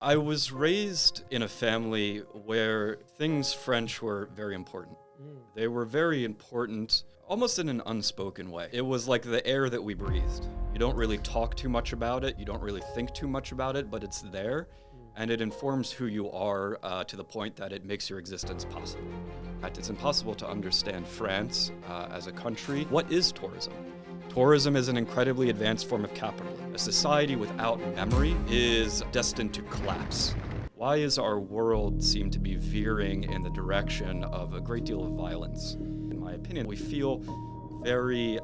I was raised in a family where things French were very important. They were very important, almost in an unspoken way. It was like the air that we breathed. You don't really talk too much about it, you don't really think too much about it, but it's there, and it informs who you are to the point that it makes your existence possible. It's impossible to understand France as a country. What is tourism? Tourism is an incredibly advanced form of capitalism. A society without memory is destined to collapse. Why is our world seem to be veering in the direction of a great deal of violence? In my opinion, we feel very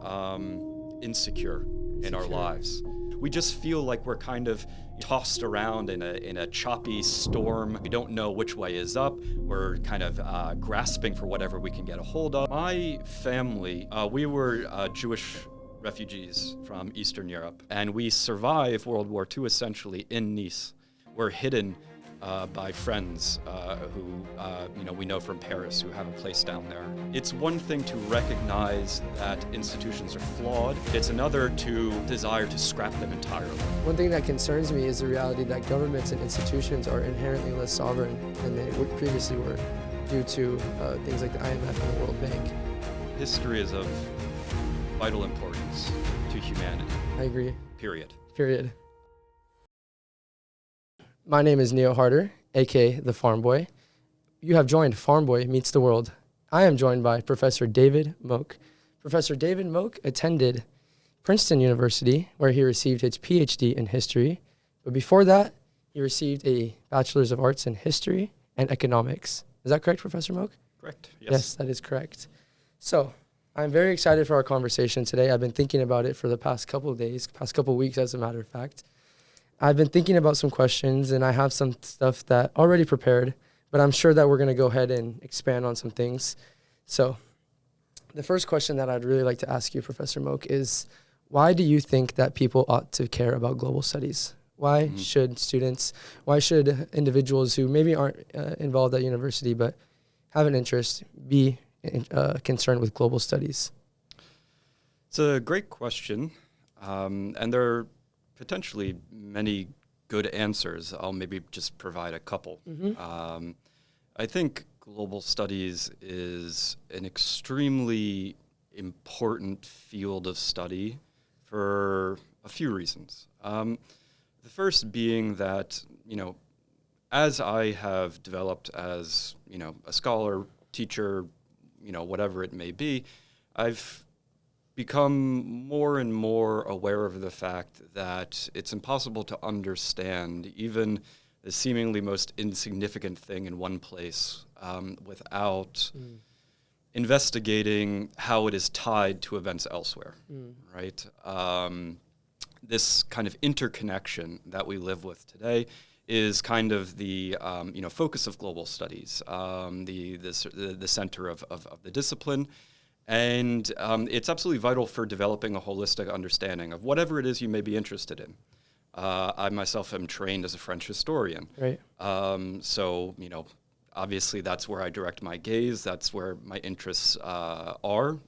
insecure in our lives. We just feel like we're kind of tossed around in a choppy storm. We don't know which way is up. We're kind of grasping for whatever we can get a hold of. My family, we were Jewish refugees from Eastern Europe, and we survived World War II essentially in Nice. We're hidden by friends who we know from Paris who have a place down there. It's one thing to recognize that institutions are flawed. It's another to desire to scrap them entirely. One thing that concerns me is the reality that governments and institutions are inherently less sovereign than they previously were due to things like the IMF and the World Bank. History is of vital importance to humanity. I agree. Period. My name is Neo Harder, aka the Farm Boy. You have joined Farm Boy Meets the World. I am joined by Professor David Moak. Professor David Moak attended Princeton University, where he received his PhD in history. But before that, he received a Bachelor's of Arts in History and Economics. Is that correct, Professor Moak? Correct. Yes, that is correct. So, I'm very excited for our conversation today. I've been thinking about it for the past couple of days, past couple of weeks, as a matter of fact. I've been thinking about some questions, and I have some stuff that already prepared, but I'm sure that we're going to go ahead and expand on some things. So the first question that I'd really like to ask you, Professor Moak, is why do you think that people ought to care about global studies? Why should students, why should individuals who maybe aren't involved at university but have an interest be concerned with global studies? It's a great question, and there are potentially many good answers. I'll maybe just provide a couple. I think global studies is an extremely important field of study for a few reasons. The first being that, as I have developed as, a scholar, teacher, whatever it may be, I've become more and more aware of the fact that it's impossible to understand even the seemingly most insignificant thing in one place without investigating how it is tied to events elsewhere, right? This kind of interconnection that we live with today is kind of the focus of global studies, the center of the discipline. And it's absolutely vital for developing a holistic understanding of whatever it is you may be interested in. I myself am trained as a French historian. Right. So, obviously that's where I direct my gaze. That's where my interests are,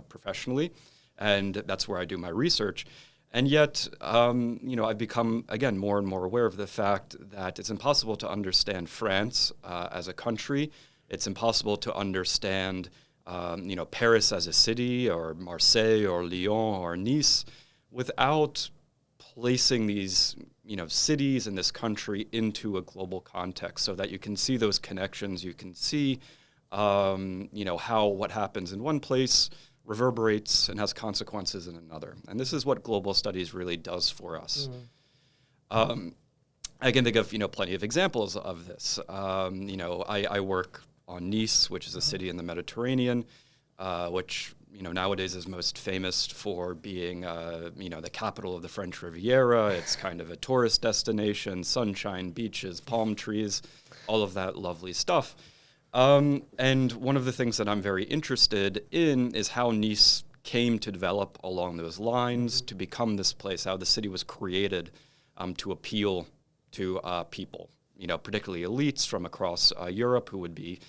professionally. And that's where I do my research. And yet, I've become, again, more and more aware of the fact that it's impossible to understand France as a country. It's impossible to understand Paris as a city, or Marseille, or Lyon, or Nice, without placing these, cities in this country into a global context, so that you can see those connections. You can see, how what happens in one place reverberates and has consequences in another. And this is what global studies really does for us. I can think of, plenty of examples of this. I work on Nice, which is a city in the Mediterranean, which nowadays is most famous for being the capital of the French Riviera. It's kind of a tourist destination, sunshine, beaches, palm trees, all of that lovely stuff. And one of the things that I'm very interested in is how Nice came to develop along those lines, to become this place, how the city was created to appeal to people, particularly elites from across Europe who would be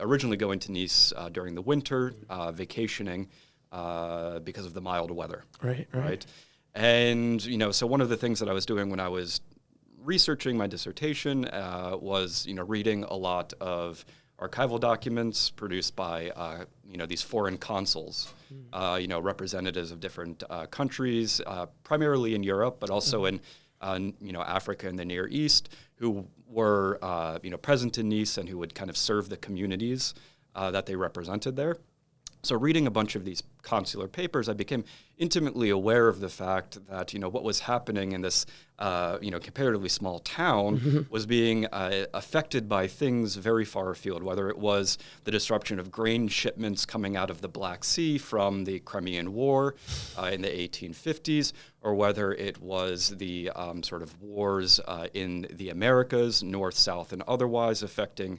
originally going to Nice during the winter, vacationing because of the mild weather. Right. And, so one of the things that I was doing when I was researching my dissertation was, reading a lot of archival documents produced by, these foreign consuls, representatives of different countries, primarily in Europe, but also in, Africa and the Near East, who were, present in Nice and who would kind of serve the communities that they represented there. So reading a bunch of these consular papers, I became intimately aware of the fact that, what was happening in this, comparatively small town was being affected by things very far afield, whether it was the disruption of grain shipments coming out of the Black Sea from the Crimean War in the 1850s, or whether it was the sort of wars in the Americas, north, south, and otherwise affecting,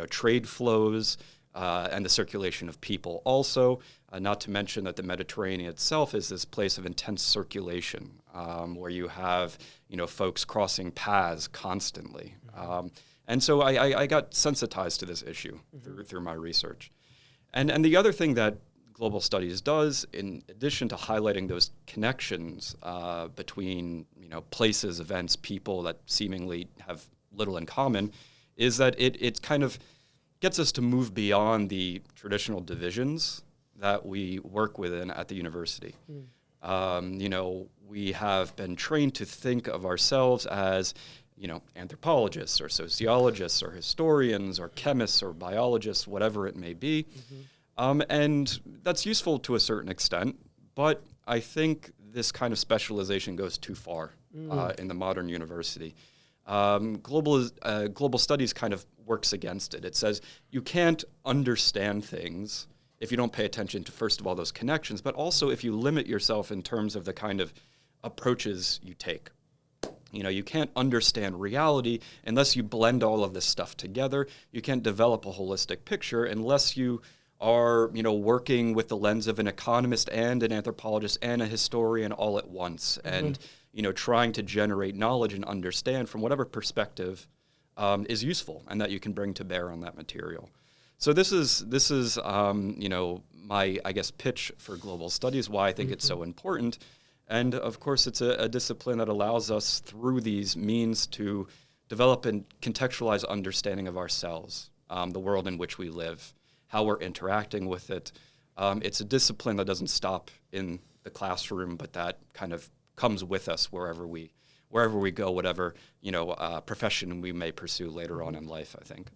trade flows, and the circulation of people also, not to mention that the Mediterranean itself is this place of intense circulation where you have, folks crossing paths constantly. And so I got sensitized to this issue through my research. And the other thing that global studies does, in addition to highlighting those connections between, places, events, people that seemingly have little in common, is that it kind of gets us to move beyond the traditional divisions that we work within at the university. We have been trained to think of ourselves as, anthropologists or sociologists or historians or chemists or biologists, whatever it may be. And that's useful to a certain extent, but I think this kind of specialization goes too far in the modern university. Global studies kind of works against it. It says you can't understand things if you don't pay attention to, first of all, those connections, but also if you limit yourself in terms of the kind of approaches you take. You can't understand reality unless you blend all of this stuff together. You can't develop a holistic picture unless you are, working with the lens of an economist and an anthropologist and a historian all at once. And trying to generate knowledge and understand from whatever perspective is useful and that you can bring to bear on that material. So this is my, I guess, pitch for global studies, why I think it's so important. And of course, it's a discipline that allows us through these means to develop and contextualize understanding of ourselves, the world in which we live, how we're interacting with it. It's a discipline that doesn't stop in the classroom, but that kind of comes with us wherever we go, whatever profession we may pursue later on in life, I think.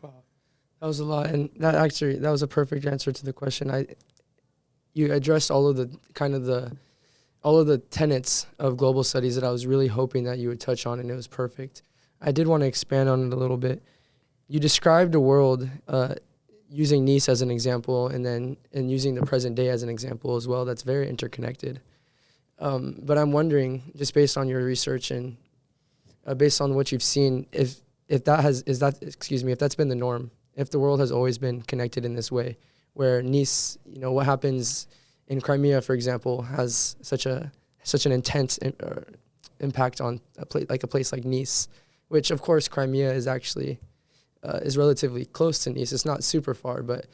Wow, that was a lot, and that was a perfect answer to the question. You addressed all of the tenets of global studies that I was really hoping that you would touch on, and it was perfect. I did want to expand on it a little bit. You described a world using Nice as an example, and using the present day as an example as well. That's very interconnected. But I'm wondering, just based on your research and based on what you've seen, if that's been the norm, if the world has always been connected in this way, where Nice, what happens in Crimea, for example, has such an intense impact on a place like Nice, which of course Crimea is actually is relatively close to Nice. It's not super far, but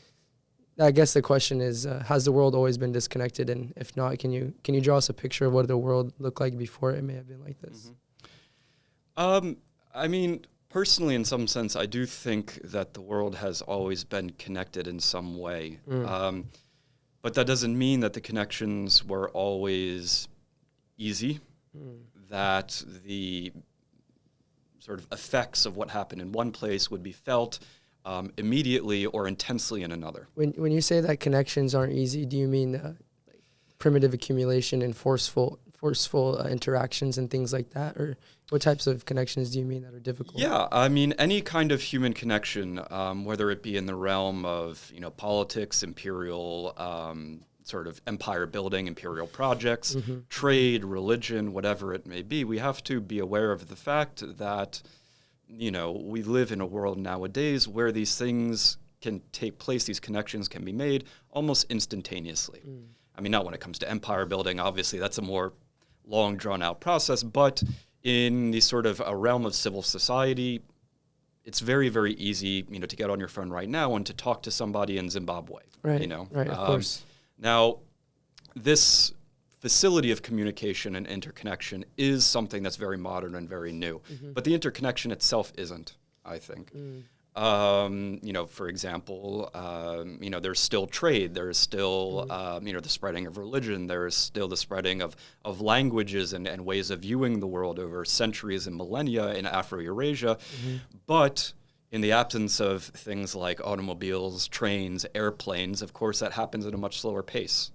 I guess the question is, has the world always been disconnected? And if not, can you draw us a picture of what the world looked like before it may have been like this? I mean, personally, in some sense, I do think that the world has always been connected in some way. But that doesn't mean that the connections were always easy, that the sort of effects of what happened in one place would be felt immediately or intensely in another. When you say that connections aren't easy, do you mean primitive accumulation and forceful interactions and things like that? Or what types of connections do you mean that are difficult? Yeah, I mean, any kind of human connection, whether it be in the realm of, politics, imperial sort of empire building, imperial projects, trade, religion, whatever it may be, we have to be aware of the fact that we live in a world nowadays where these things can take place, these connections can be made almost instantaneously. I mean, not when it comes to empire building, obviously that's a more long drawn out process, but in the sort of a realm of civil society, it's very, very easy, to get on your phone right now and to talk to somebody in Zimbabwe, Right, right, of course. Now, this facility of communication and interconnection is something that's very modern and very new. But the interconnection itself isn't, I think. For example, there's still trade, there's still, the spreading of religion, there's still the spreading of languages and ways of viewing the world over centuries and millennia in Afro-Eurasia. But in the absence of things like automobiles, trains, airplanes, of course, that happens at a much slower pace.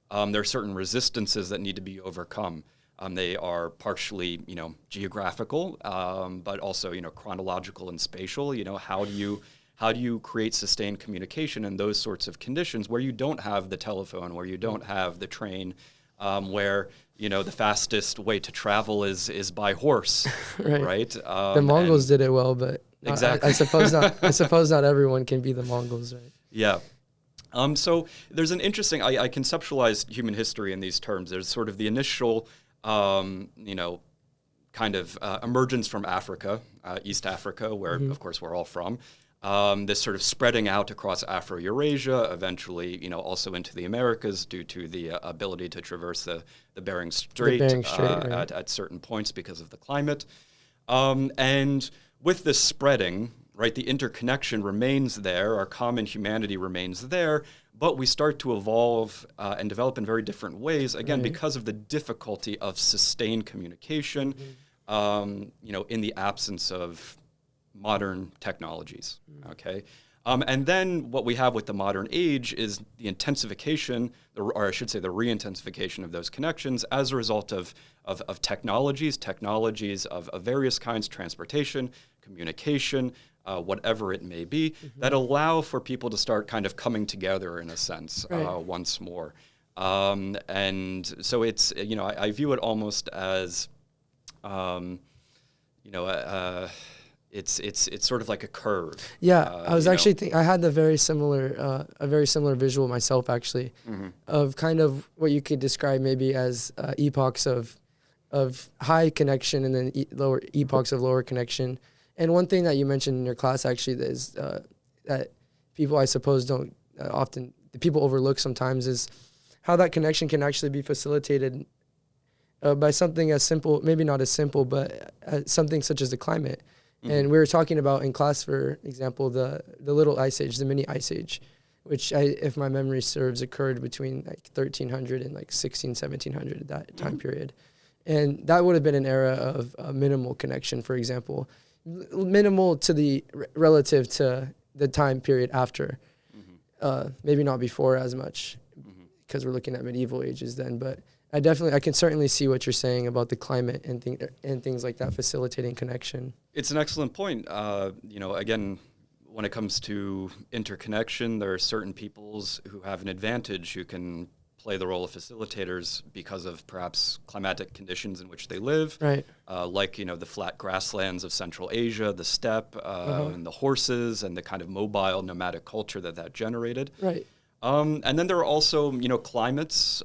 There are certain resistances that need to be overcome. They are partially, geographical, but also, chronological and spatial. How do you create sustained communication in those sorts of conditions where you don't have the telephone, where you don't have the train, where the fastest way to travel is by horse, right? The Mongols did it well, but exactly. I suppose not. I suppose not everyone can be the Mongols, right? Yeah. So there's an interesting. I conceptualized human history in these terms. There's sort of the initial kind of emergence from Africa, East Africa, where, of course, we're all from. This sort of spreading out across Afro-Eurasia, eventually, also into the Americas due to the ability to traverse the Bering Strait, right, at certain points because of the climate. And with this spreading, right, the interconnection remains there, our common humanity remains there, but we start to evolve and develop in very different ways, again, because of the difficulty of sustained communication, in the absence of modern technologies, okay? And then what we have with the modern age is the intensification, or I should say the re-intensification of those connections as a result of technologies of various kinds, transportation, communication, whatever it may be, that allow for people to start kind of coming together in a sense once more. And so it's, I view it almost as, it's sort of like a curve. Yeah, I was actually I had a very similar visual myself actually, of kind of what you could describe maybe as epochs of high connection and then lower epochs of lower connection. And one thing that you mentioned in your class actually is that people, I suppose, don't often, people overlook sometimes, is how that connection can actually be facilitated by something as simple, maybe not as simple, but something such as the climate. And we were talking about in class, for example, the little ice age, the mini ice age, which, if my memory serves, occurred between like 1300 and like 1700 at that time period. And that would have been an era of minimal connection, for example. Minimal to the relative to the time period after, maybe not before as much, because we're looking at medieval ages then. But I can certainly see what you're saying about the climate and things like that facilitating connection. It's an excellent point. Again, when it comes to interconnection, there are certain peoples who have an advantage, who can play the role of facilitators because of perhaps climatic conditions in which they live, right? Like, the flat grasslands of Central Asia, the steppe, and the horses, and the kind of mobile nomadic culture that generated. Right. And then there are also, climates,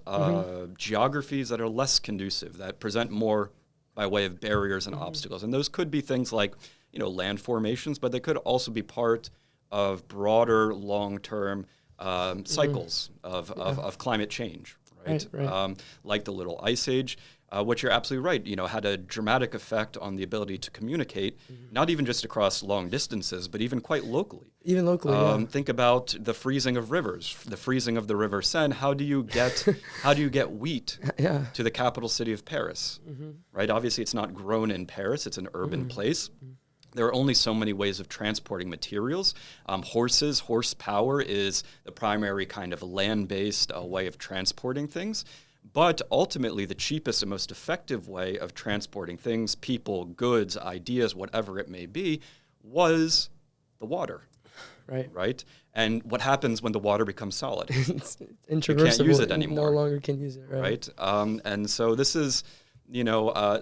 geographies that are less conducive, that present more by way of barriers and obstacles. And those could be things like, land formations, but they could also be part of broader long-term cycles of climate change, right? Like the Little Ice Age, which you're absolutely right, had a dramatic effect on the ability to communicate, not even just across long distances, but even quite locally. Even locally, Think about the freezing of rivers, the freezing of the River Seine. How do you get wheat to the capital city of Paris, right? Obviously, it's not grown in Paris; it's an urban place. There are only so many ways of transporting materials. Horsepower is the primary kind of land-based way of transporting things. But ultimately, the cheapest and most effective way of transporting things, people, goods, ideas, whatever it may be, was the water. Right? And what happens when the water becomes solid? It's you can't use it anymore. No longer can use it, right? And so this is,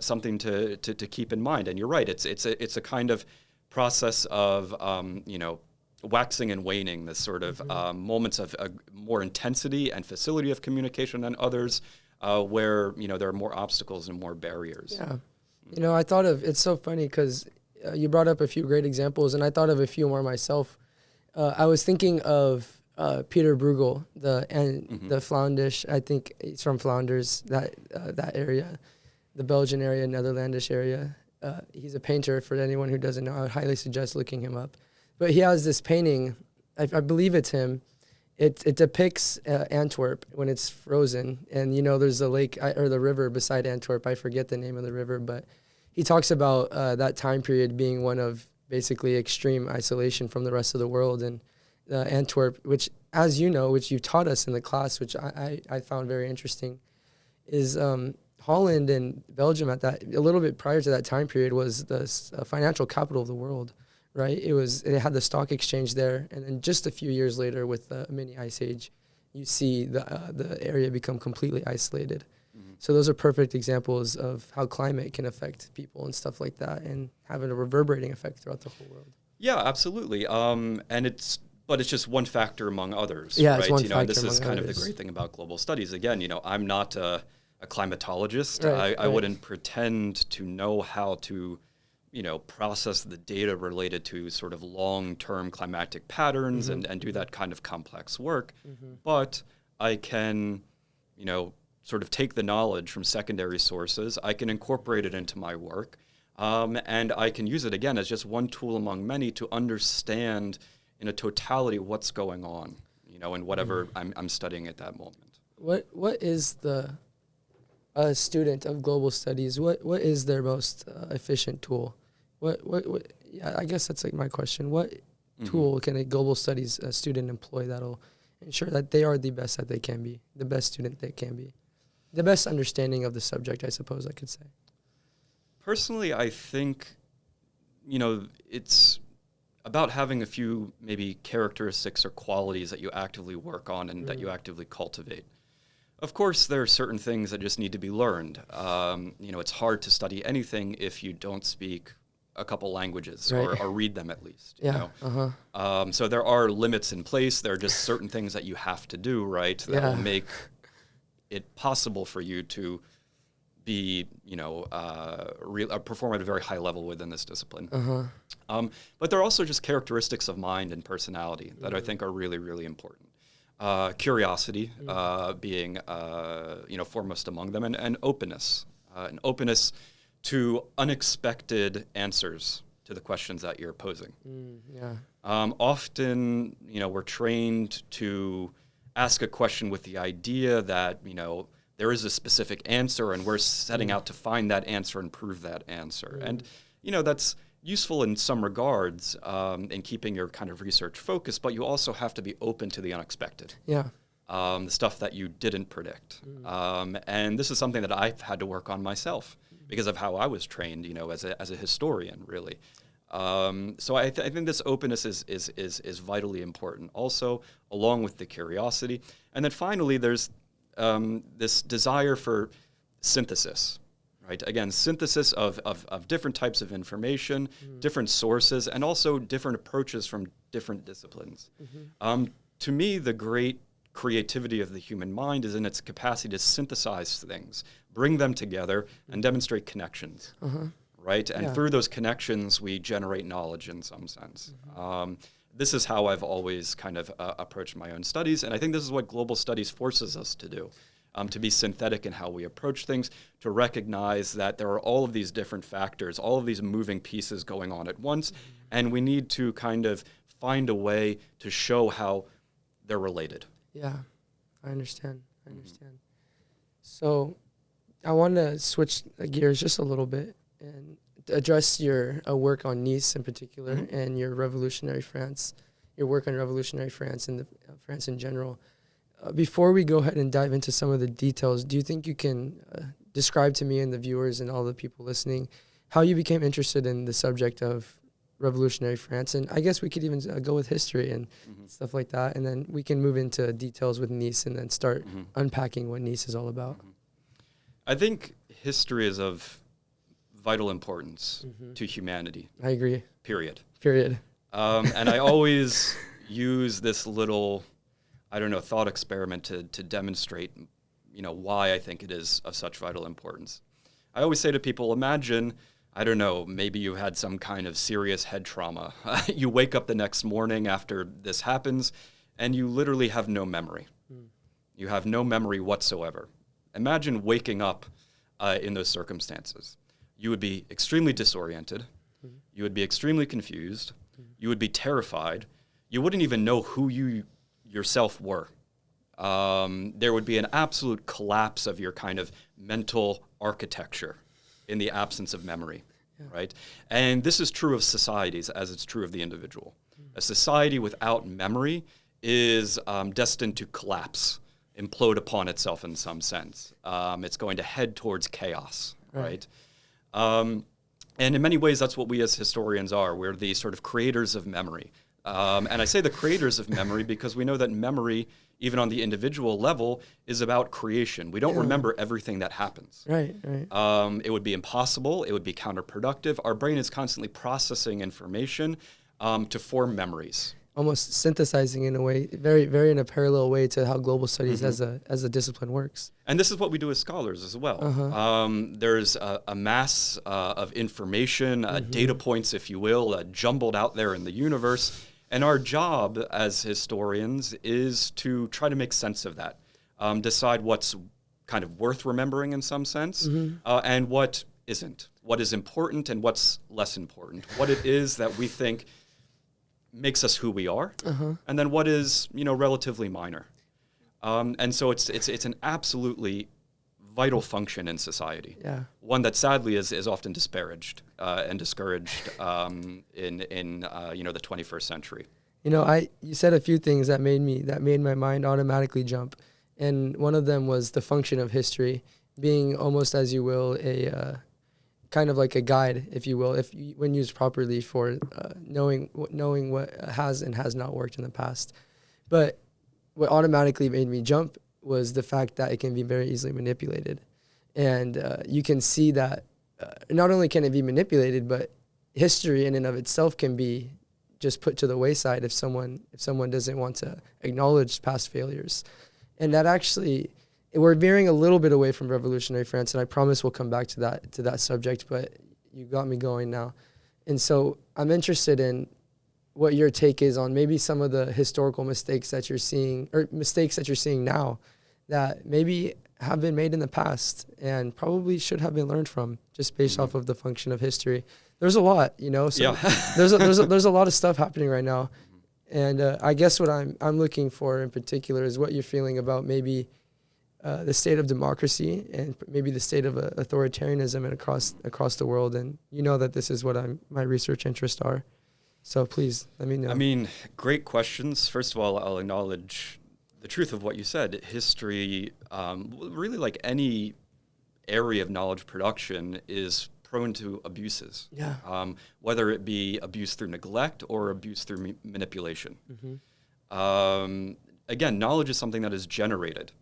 something to keep in mind. And you're right. It's a kind of process of, waxing and waning, this sort of moments of more intensity and facility of communication than others, where there are more obstacles and more barriers. Yeah, I thought of, it's so funny because you brought up a few great examples, and I thought of a few more myself. I was thinking of Peter Bruegel, the Flanders. I think he's from Flanders, that area, the Belgian area, Netherlandish area. He's a painter. For anyone who doesn't know, I would highly suggest looking him up. But he has this painting. I believe it's him. It depicts Antwerp when it's frozen, and there's a lake or the river beside Antwerp. I forget the name of the river, but he talks about that time period being one of basically extreme isolation from the rest of the world. And Antwerp, which, as you know, which you taught us in the class, which I found very interesting, is Holland and Belgium a little bit prior to that time period was the financial capital of the world. Right, it had the stock exchange there, and then just a few years later, with the mini ice age, you see the area become completely isolated. Mm-hmm. So those are perfect examples of how climate can affect people and stuff like that, and having a reverberating effect throughout the whole world. Yeah, absolutely. But it's just one factor among others. Yeah, right? It's one factor and this among is kind others. of the great thing about global studies. Again, I'm not a climatologist. Right, I wouldn't pretend to know how to process the data related to sort of long-term climatic patterns and do that kind of complex work. Mm-hmm. But I can, sort of take the knowledge from secondary sources. I can incorporate it into my work. And I can use it, again, as just one tool among many to understand in a totality what's going on, in whatever I'm studying at that moment. What is a student of global studies, what is their most efficient tool? Yeah, I guess that's like my question. What tool can a global studies student employ that'll ensure that they are the best that they can be, the best student they can be, the best understanding of the subject, I suppose I could say? Personally, I think, it's about having a few maybe characteristics or qualities that you actively work on and that you actively cultivate. Of course, there are certain things that just need to be learned. It's hard to study anything if you don't speak a couple languages, right, or read them at least. Yeah. So there are limits in place. There are just certain things that you have to do, right, that will make it possible for you to be, perform at a very high level within this discipline. But there are also just characteristics of mind and personality that I think are really, really important. Curiosity being, foremost among them, and openness. An openness to unexpected answers to the questions that you're posing. Often, we're trained to ask a question with the idea that, there is a specific answer and we're setting out to find that answer and prove that answer. And, that's useful in some regards in keeping your kind of research focused, but you also have to be open to the unexpected. Yeah. The stuff that you didn't predict. And this is something that I've had to work on myself because of how I was trained, as a historian, really. So I think this openness is vitally important also, along with the curiosity. And then finally, there's this desire for synthesis, right? Again, synthesis of different types of information, different sources, and also different approaches from different disciplines. To me, the great creativity of the human mind is in its capacity to synthesize things, bring them together, and demonstrate connections, right? And through those connections, we generate knowledge in some sense. This is how I've always kind of approached my own studies, and I think this is what global studies forces us to do, to be synthetic in how we approach things, to recognize that there are all of these different factors, all of these moving pieces going on at once, and we need to kind of find a way to show how they're related. Yeah, I understand. So I want to switch gears just a little bit and address your work on Nice in particular and your revolutionary France, your work on revolutionary France and France in general. Before we go ahead and dive into some of the details, do you think you can describe to me and the viewers and all the people listening how you became interested in the subject of revolutionary France? And I guess we could even go with history and stuff like that, and then we can move into details with Nice and then start unpacking what Nice is all about. I think history is of vital importance to humanity. I agree. Period. And I always use this little, thought experiment to demonstrate, why I think it is of such vital importance. I always say to people, imagine, maybe you had some kind of serious head trauma. You wake up the next morning after this happens, and you literally have no memory. You have no memory whatsoever. Imagine waking up in those circumstances. You would be extremely disoriented. You would be extremely confused. You would be terrified. You wouldn't even know who you yourself were. There would be an absolute collapse of your kind of mental architecture in the absence of memory, right? And this is true of societies as it's true of the individual. A society without memory is destined to collapse, implode upon itself in some sense. It's going to head towards chaos, right? And in many ways, that's what we as historians are. We're the sort of creators of memory. And I say the creators of memory because we know that memory, even on the individual level, is about creation. We don't remember everything that happens. Right. It would be impossible. It would be counterproductive. Our brain is constantly processing information to form memories. Almost synthesizing in a way, very, very in a parallel way to how global studies as a discipline works. And this is what we do as scholars as well. There's a mass of information, data points, if you will, jumbled out there in the universe. And our job as historians is to try to make sense of that, decide what's kind of worth remembering in some sense, and what isn't, what is important and what's less important, what it is that we think makes us who we are, and then what is, relatively minor. And so it's an absolutely vital function in society. One that sadly is often disparaged and discouraged in the 21st century. You said a few things that made my mind automatically jump, and one of them was the function of history being almost, as you will, a kind of like a guide, if you will, when used properly for knowing what has and has not worked in the past. But what automatically made me jump was the fact that it can be very easily manipulated. And you can see that not only can it be manipulated, but history in and of itself can be just put to the wayside if someone doesn't want to acknowledge past failures. And that actually, we're veering a little bit away from revolutionary France, and I promise we'll come back to that subject, but you got me going now. And so I'm interested in what your take is on maybe some of the historical mistakes that you're seeing now that maybe have been made in the past and probably should have been learned from, just based off of the function of history. There's a lot, so there's a lot of stuff happening right now. And I guess what I'm looking for in particular is what you're feeling about maybe the state of democracy and maybe the state of authoritarianism and across the world. And that this is what my research interests are. So please let me know. I mean, great questions. First of all, I'll acknowledge the truth of what you said. History, really like any area of knowledge production, is prone to abuses. Whether it be abuse through neglect or abuse through manipulation. Again, knowledge is something that is generated.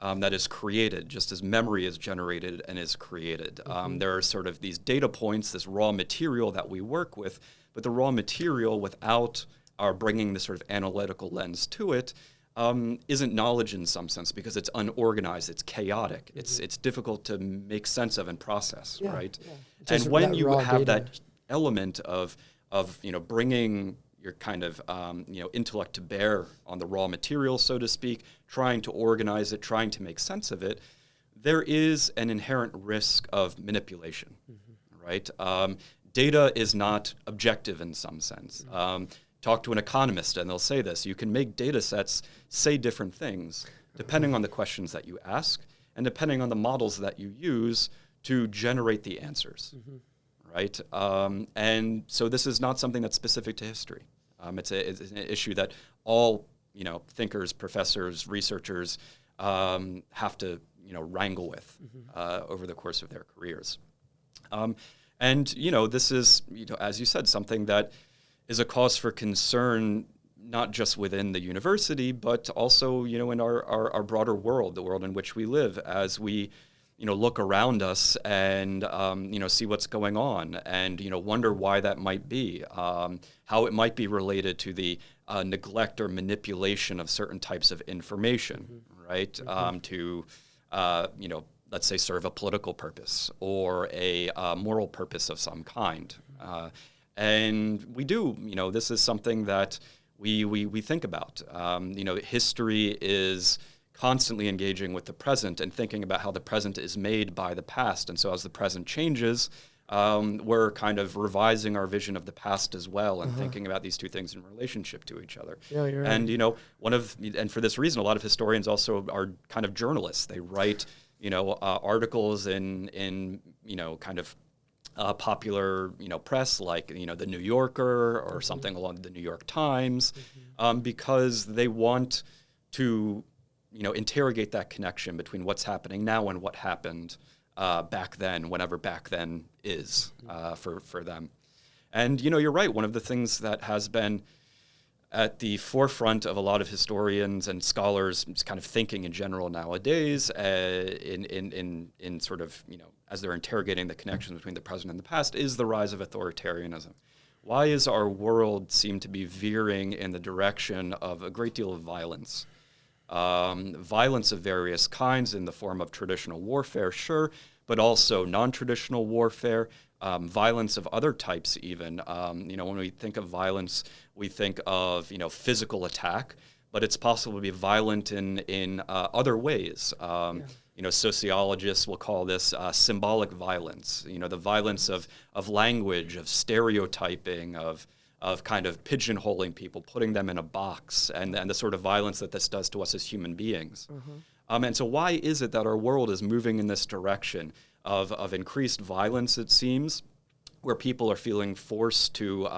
That is created, just as memory is generated and is created. There are sort of these data points, this raw material that we work with, but the raw material, without our bringing this sort of analytical lens to it, isn't knowledge in some sense, because it's unorganized, it's chaotic, it's difficult to make sense of and process, right? And when you have that element of bringing your kind of intellect to bear on the raw material, so to speak, trying to organize it, trying to make sense of it, there is an inherent risk of manipulation, right? Data is not objective in some sense. Talk to an economist and they'll say this: you can make data sets say different things depending on the questions that you ask and depending on the models that you use to generate the answers. Right? And so this is not something that's specific to history. It's an issue that all thinkers, professors, researchers have to wrangle with over the course of their careers. And this is as you said, something that is a cause for concern, not just within the university, but also in our broader world, the world in which we live, as we look around us and, see what's going on and, wonder why that might be, how it might be related to the neglect or manipulation of certain types of information, right? To, let's say, serve a political purpose or a moral purpose of some kind. And we do, this is something that we think about. History is constantly engaging with the present and thinking about how the present is made by the past. And so as the present changes, we're kind of revising our vision of the past as well and thinking about these two things in relationship to each other. Yeah, you're right. And, and for this reason, a lot of historians also are kind of journalists. They write, articles in kind of popular, press like, the New Yorker or something along the New York Times, because they want to, interrogate that connection between what's happening now and what happened back then, whenever back then is for them. And, you're right. One of the things that has been at the forefront of a lot of historians and scholars kind of thinking in general nowadays in sort of, as they're interrogating the connections between the present and the past, is the rise of authoritarianism. Why is our world seem to be veering in the direction of a great deal of violence? Violence of various kinds in the form of traditional warfare, sure, but also non-traditional warfare, violence of other types even. When we think of violence, we think of, physical attack, but it's possible to be violent in other ways. Sociologists will call this symbolic violence, the violence of language, of stereotyping, of kind of pigeonholing people, putting them in a box, and the sort of violence that this does to us as human beings. And so why is it that our world is moving in this direction of increased violence, it seems, where people are feeling forced to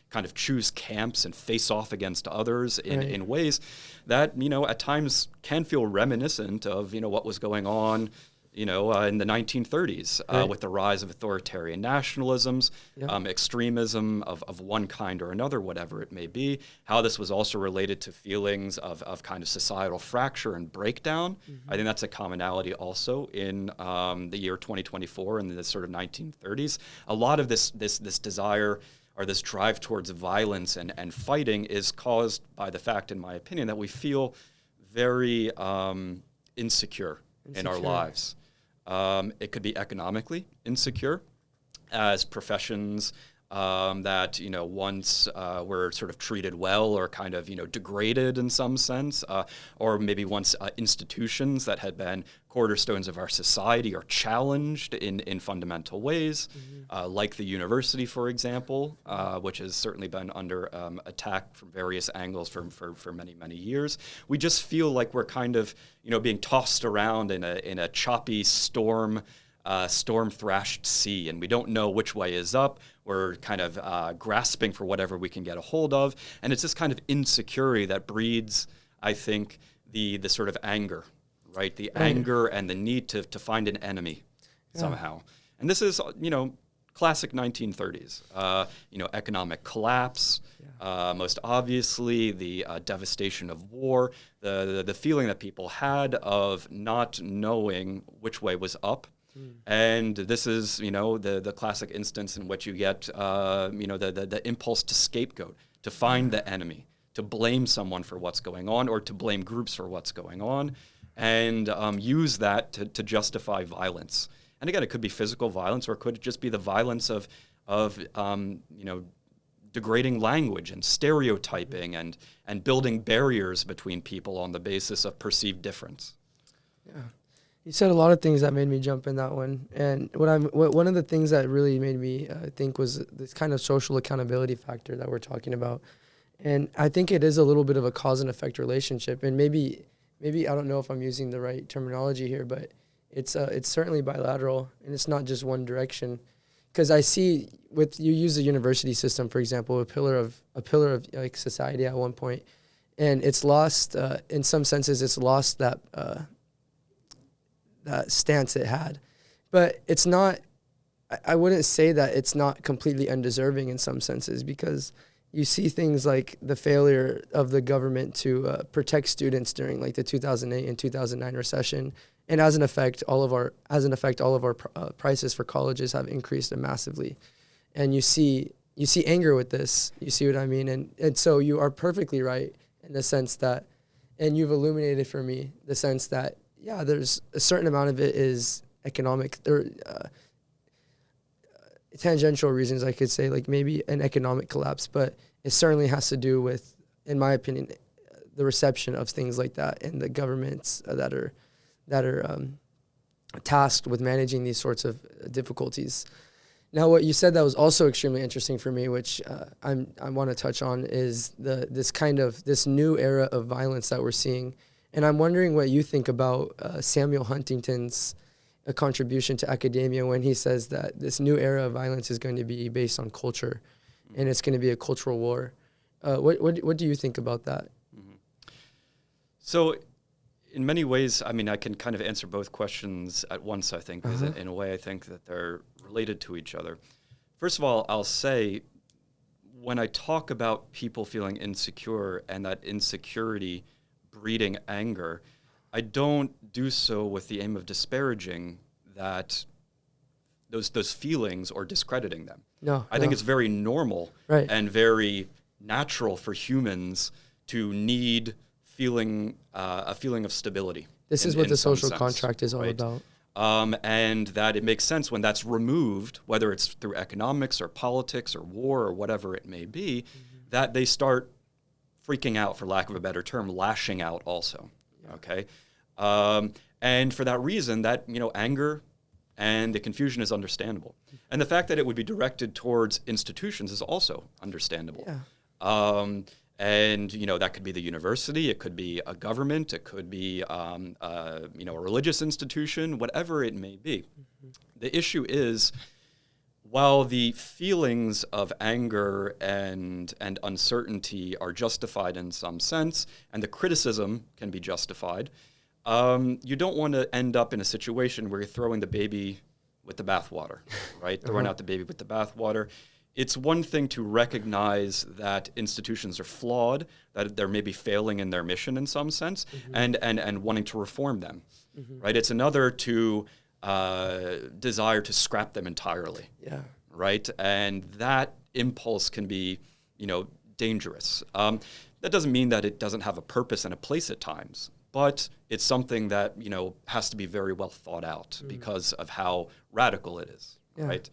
kind of choose camps and face off against others in ways that, at times can feel reminiscent of, what was going on, in the 1930s with the rise of authoritarian nationalisms, extremism of one kind or another, whatever it may be, how this was also related to feelings of kind of societal fracture and breakdown. I think that's a commonality also in the year 2024 and the sort of 1930s. A lot of this desire or this drive towards violence and fighting is caused by the fact, in my opinion, that we feel very insecure in our lives. It could be economically insecure, as professions that once were sort of treated well or kind of degraded in some sense, or maybe once institutions that had been cornerstones of our society are challenged in fundamental ways, like the university, for example, which has certainly been under attack from various angles for many years. We just feel like we're kind of being tossed around in a choppy storm-thrashed sea, and we don't know which way is up. We're kind of grasping for whatever we can get a hold of, and it's this kind of insecurity that breeds, I think, the sort of anger, right? The anger and the need to find an enemy somehow. And this is, classic 1930s, economic collapse, most obviously the devastation of war, the feeling that people had of not knowing which way was up. And this is, the classic instance in which you get, the impulse to scapegoat, to find the enemy, to blame someone for what's going on or to blame groups for what's going on, and use that to justify violence. And again, it could be physical violence, or it could just be the violence of degrading language and stereotyping and building barriers between people on the basis of perceived difference. Yeah. You said a lot of things that made me jump in that one. And one of the things that really made me think was this kind of social accountability factor that we're talking about. And I think it is a little bit of a cause and effect relationship. And maybe I don't know if I'm using the right terminology here, but it's certainly bilateral, and it's not just one direction. Because I see you use the university system, for example, a pillar of like society at one point, and it's lost in some senses. It's lost that stance it had, but it's not. I wouldn't say that it's not completely undeserving in some senses, because you see things like the failure of the government to protect students during like the 2008 and 2009 recession, and as an effect, all of our prices for colleges have increased massively, and you see anger with this. You see what I mean? And so you are perfectly right in the sense that, and you've illuminated for me the sense that, yeah, there's a certain amount of it is economic. Tangential reasons, I could say, like maybe an economic collapse, but it certainly has to do with in my opinion, the reception of things like that and the governments that are tasked with managing these sorts of difficulties. Now, what you said that was also extremely interesting for me, which I want to touch on, is this new era of violence that we're seeing. And I'm wondering what you think about Samuel Huntington's contribution to academia when he says that this new era of violence is going to be based on culture, and it's going to be a cultural war. What do you think about that? Mm-hmm. So, in many ways, I mean, I can kind of answer both questions at once, I think, because in a way I think that they're related to each other. First of all, I'll say, when I talk about people feeling insecure and that insecurity breeding anger, I don't do so with the aim of disparaging that those feelings or discrediting them. No, I think it's very normal right. and very natural for humans to need a feeling of stability. This is what the social contract is all about. And that it makes sense when that's removed, whether it's through economics or politics or war or whatever it may be, that they start freaking out, for lack of a better term, lashing out also. Yeah. Okay. And for that reason, that, anger and the confusion is understandable. And the fact that it would be directed towards institutions is also understandable. Yeah. And, that could be the university, it could be a government, it could be, a religious institution, whatever it may be. Mm-hmm. The issue is, while the feelings of anger and uncertainty are justified in some sense, and the criticism can be justified, you don't want to end up in a situation where you're throwing the baby with the bathwater, right? Throwing out the baby with the bathwater. It's one thing to recognize that institutions are flawed, that they're maybe failing in their mission in some sense, and wanting to reform them, right? It's another to desire to scrap them entirely, right? And that impulse can be, dangerous. That doesn't mean that it doesn't have a purpose and a place at times, but it's something that, has to be very well thought out because of how radical it is, right?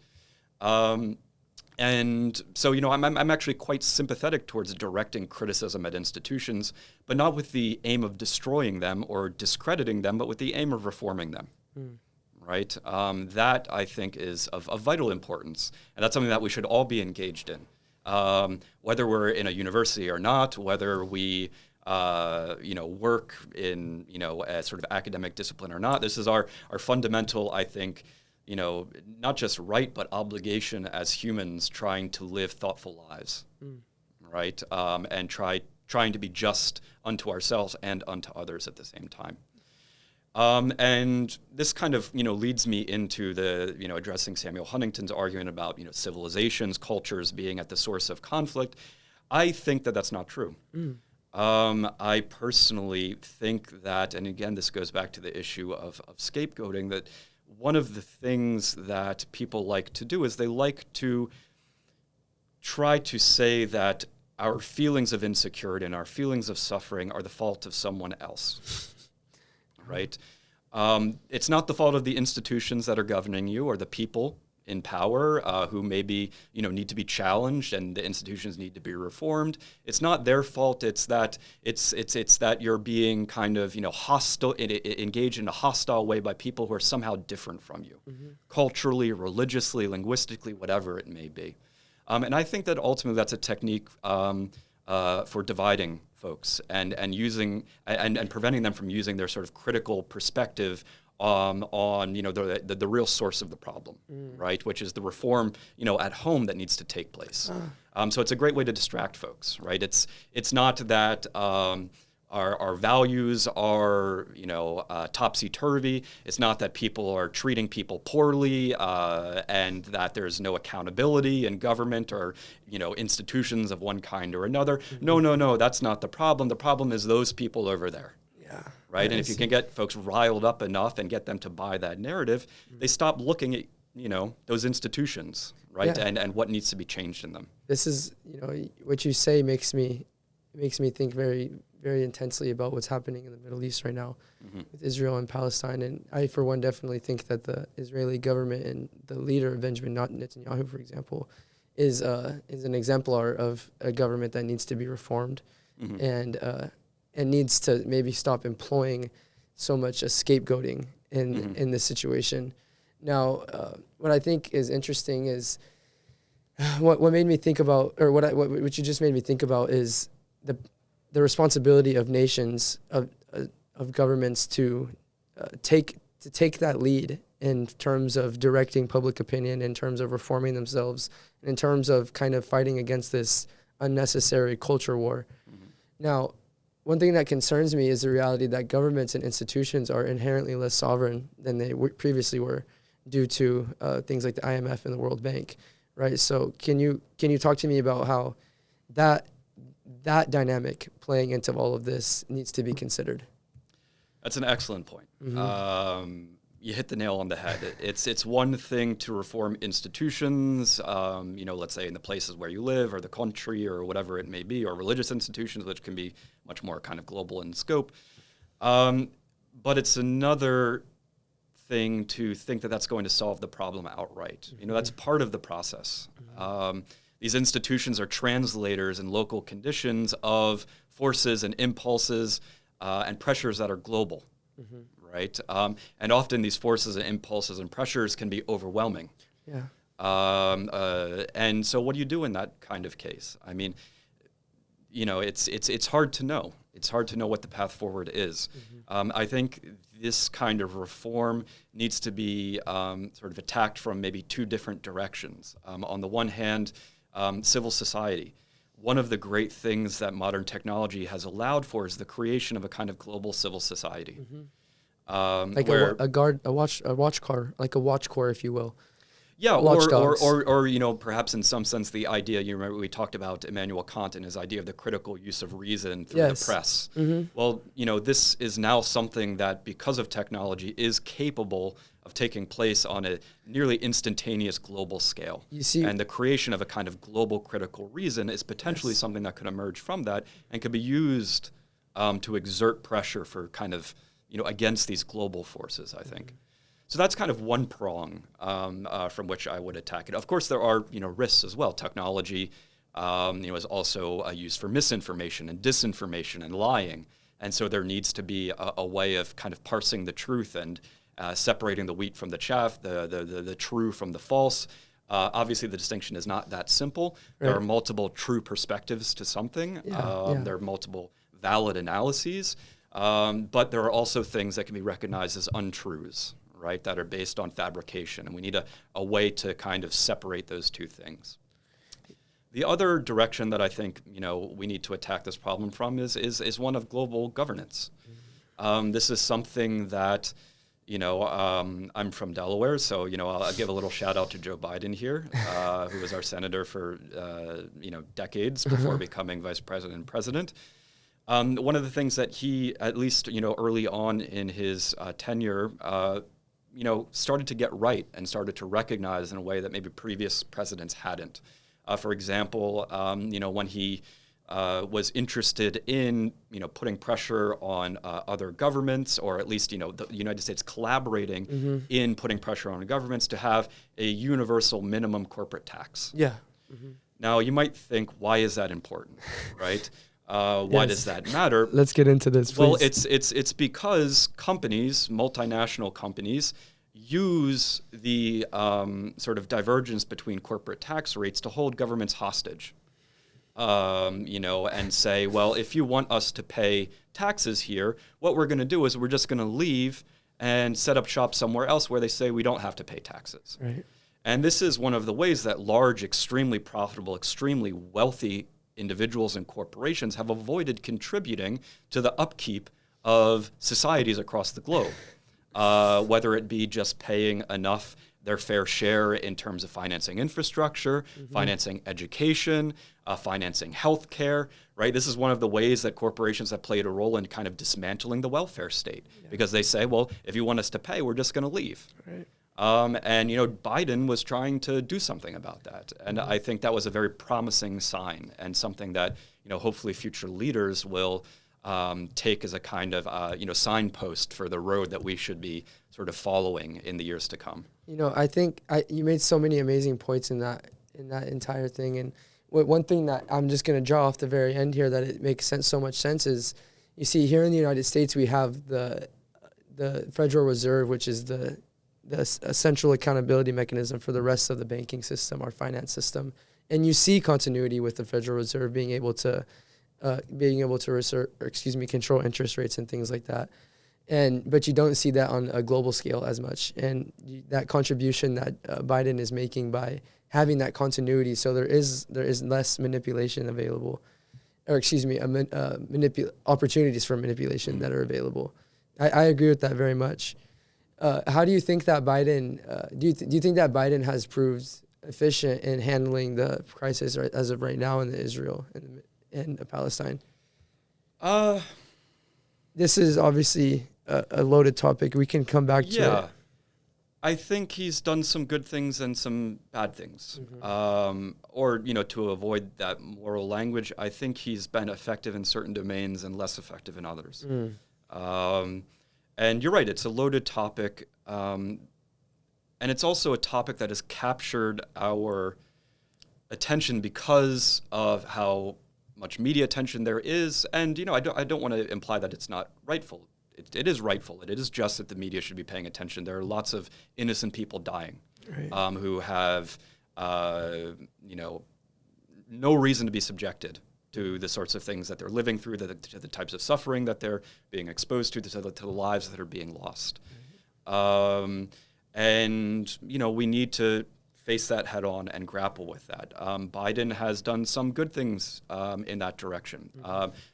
And so, I'm actually quite sympathetic towards directing criticism at institutions, but not with the aim of destroying them or discrediting them, but with the aim of reforming them, right? That, I think, is of vital importance, and that's something that we should all be engaged in, whether we're in a university or not, whether we work in, a sort of academic discipline or not. This is our fundamental, I think, not just right, but obligation as humans trying to live thoughtful lives, right? And trying to be just unto ourselves and unto others at the same time. And this kind of, leads me into the, addressing Samuel Huntington's argument about, civilizations, cultures being at the source of conflict. I think that that's not true. I personally think that, and again, this goes back to the issue of scapegoating, that one of the things that people like to do is they like to try to say that our feelings of insecurity and our feelings of suffering are the fault of someone else, right? It's not the fault of the institutions that are governing you or the people in power who maybe need to be challenged and the institutions need to be reformed. It's not their fault. It's that that you're being kind of hostile, engaged in a hostile way by people who are somehow different from you, culturally, religiously, linguistically, whatever it may be. And I think that ultimately that's a technique for dividing folks and using and preventing them from using their sort of critical perspective on the real source of the problem, right? Which is the reform at home that needs to take place. So it's a great way to distract folks, right? It's not that our values are topsy-turvy. It's not that people are treating people poorly and that there's no accountability in government or institutions of one kind or another. No, that's not the problem. The problem is those people over there. Right, and if you can get folks riled up enough and get them to buy that narrative, they stop looking at those institutions, right, and what needs to be changed in them. This is what you say makes me think very, very intensely about what's happening in the Middle East right now with Israel and Palestine, and I for one definitely think that the Israeli government and the leader Benjamin Netanyahu, for example, is an exemplar of a government that needs to be reformed. and needs to maybe stop employing so much scapegoating in this situation. Now, what I think is interesting is what made me think about, or what you just made me think about is the responsibility of nations, of governments to take that lead in terms of directing public opinion, in terms of reforming themselves, in terms of kind of fighting against this unnecessary culture war. Now, one thing that concerns me is the reality that governments and institutions are inherently less sovereign than they previously were, due to things like the IMF and the World Bank, right? So can you talk to me about how that dynamic playing into all of this needs to be considered? That's an excellent point. You hit the nail on the head. It's one thing to reform institutions, let's say in the places where you live or the country or whatever it may be, or religious institutions, which can be much more kind of global in scope. But it's another thing to think that that's going to solve the problem outright. That's part of the process. These institutions are translators in local conditions of forces and impulses and pressures that are global. Right? And often these forces and impulses and pressures can be overwhelming. Yeah. And so what do you do in that kind of case? I mean, it's hard to know. It's hard to know what the path forward is. I think this kind of reform needs to be sort of attacked from maybe two different directions. On the one hand, civil society. One of the great things that modern technology has allowed for is the creation of a kind of global civil society. Like a watch car, like a watch corps, if you will. Yeah, or perhaps in some sense the idea, you remember we talked about Immanuel Kant and his idea of the critical use of reason through the press. Well, this is now something that, because of technology, is capable of taking place on a nearly instantaneous global scale. And the creation of a kind of global critical reason is potentially something that could emerge from that and could be used to exert pressure for kind of, against these global forces, I think. So that's kind of one prong from which I would attack it. Of course, there are risks as well. Technology is also used for misinformation and disinformation and lying, and so there needs to be a way of kind of parsing the truth and separating the wheat from the chaff, the true from the false. Obviously, the distinction is not that simple. Right. There are multiple true perspectives to something. There are multiple valid analyses, but there are also things that can be recognized as untruths, right, that are based on fabrication, and we need a way to kind of separate those two things. The other direction that I think we need to attack this problem from is one of global governance. This is something that I'm from Delaware, so I'll give a little shout out to Joe Biden here, who was our senator for decades before becoming vice president and president. One of the things that he, at least early on in his tenure, started to get right and started to recognize in a way that maybe previous presidents hadn't. For example, when he was interested in, putting pressure on other governments, or at least, the United States collaborating in putting pressure on governments to have a universal minimum corporate tax. Yeah. Now, you might think, why is that important, right? Why does that matter? Let's get into this, please. Well, it's because companies, multinational companies, use the sort of divergence between corporate tax rates to hold governments hostage. And say, well, if you want us to pay taxes here, what we're going to do is we're just going to leave and set up shop somewhere else where they say we don't have to pay taxes. Right. And this is one of the ways that large, extremely profitable, extremely wealthy individuals and corporations have avoided contributing to the upkeep of societies across the globe, whether it be just paying enough their fair share in terms of financing infrastructure, financing education, financing healthcare, right? This is one of the ways that corporations have played a role in kind of dismantling the welfare state, because they say, well, if you want us to pay, we're just going to leave. Right. And Biden was trying to do something about that. And I think that was a very promising sign, and something that, hopefully future leaders will take as a kind of, signpost for the road that we should be sort of following in the years to come. I think you made so many amazing points in that entire thing. And one thing that I'm just going to draw off the very end here that it makes so much sense is, you see, here in the United States, we have the Federal Reserve, which is the central accountability mechanism for the rest of the banking system, our finance system. And you see continuity with the Federal Reserve being able to control interest rates and things like that. But you don't see that on a global scale as much. And that contribution that Biden is making by having that continuity, so there is less manipulation available, or opportunities for manipulation that are available. I agree with that very much. How do you think that Biden? Do you think that Biden has proved efficient in handling the crisis as of right now in Israel and Palestine? This is obviously a loaded topic. We can come back to it. I think he's done some good things and some bad things. Or, to avoid that moral language, I think he's been effective in certain domains and less effective in others. And you're right, it's a loaded topic. And it's also a topic that has captured our attention because of how much media attention there is. And, I don't want to imply that it's not rightful. It is rightful. It is just that the media should be paying attention. There are lots of innocent people dying, right, who have, no reason to be subjected to the sorts of things that they're living through, to the types of suffering that they're being exposed to the lives that are being lost. And, we need to face that head on and grapple with that. Biden has done some good things in that direction.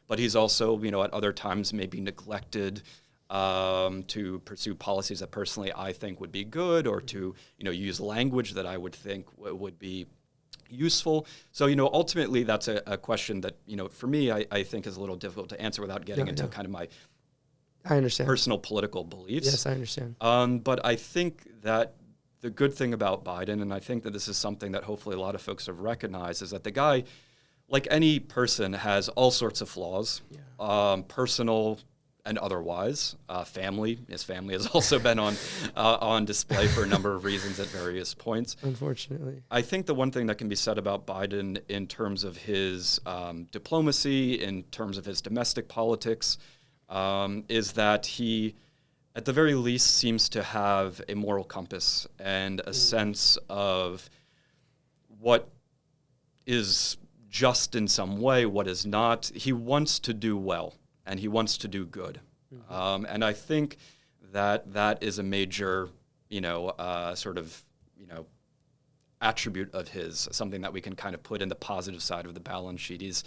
But he's also, at other times maybe neglected to pursue policies that personally I think would be good, or to, use language that I would think would be useful. So, ultimately that's a question that, for me, I think is a little difficult to answer without getting into kind of my personal political beliefs. Yes, I understand. But I think that the good thing about Biden, and I think that this is something that hopefully a lot of folks have recognized, is that the guy, like any person, has all sorts of flaws, personal and otherwise. His family has also been on display for a number of reasons at various points. Unfortunately. I think the one thing that can be said about Biden in terms of his diplomacy, in terms of his domestic politics, is that he, at the very least, seems to have a moral compass and a sense of what is just in some way, what is not. He wants to do well, and he wants to do good. And I think that is a major, attribute of his, something that we can kind of put in the positive side of the balance sheet. He's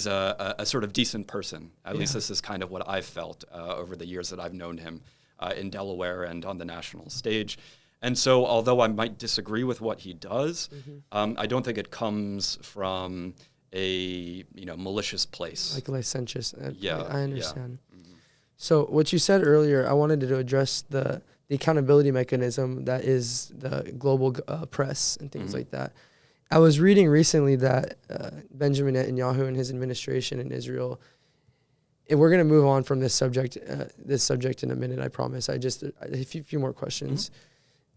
a sort of decent person. At least this is kind of what I've felt over the years that I've known him in Delaware and on the national stage. And so although I might disagree with what he does, I don't think it comes from a malicious place. Like licentious. I understand. Yeah. So what you said earlier, I wanted to address the accountability mechanism that is the global press and things like that. I was reading recently that Benjamin Netanyahu and his administration in Israel, and we're going to move on from this subject in a minute, I promise. A few more questions.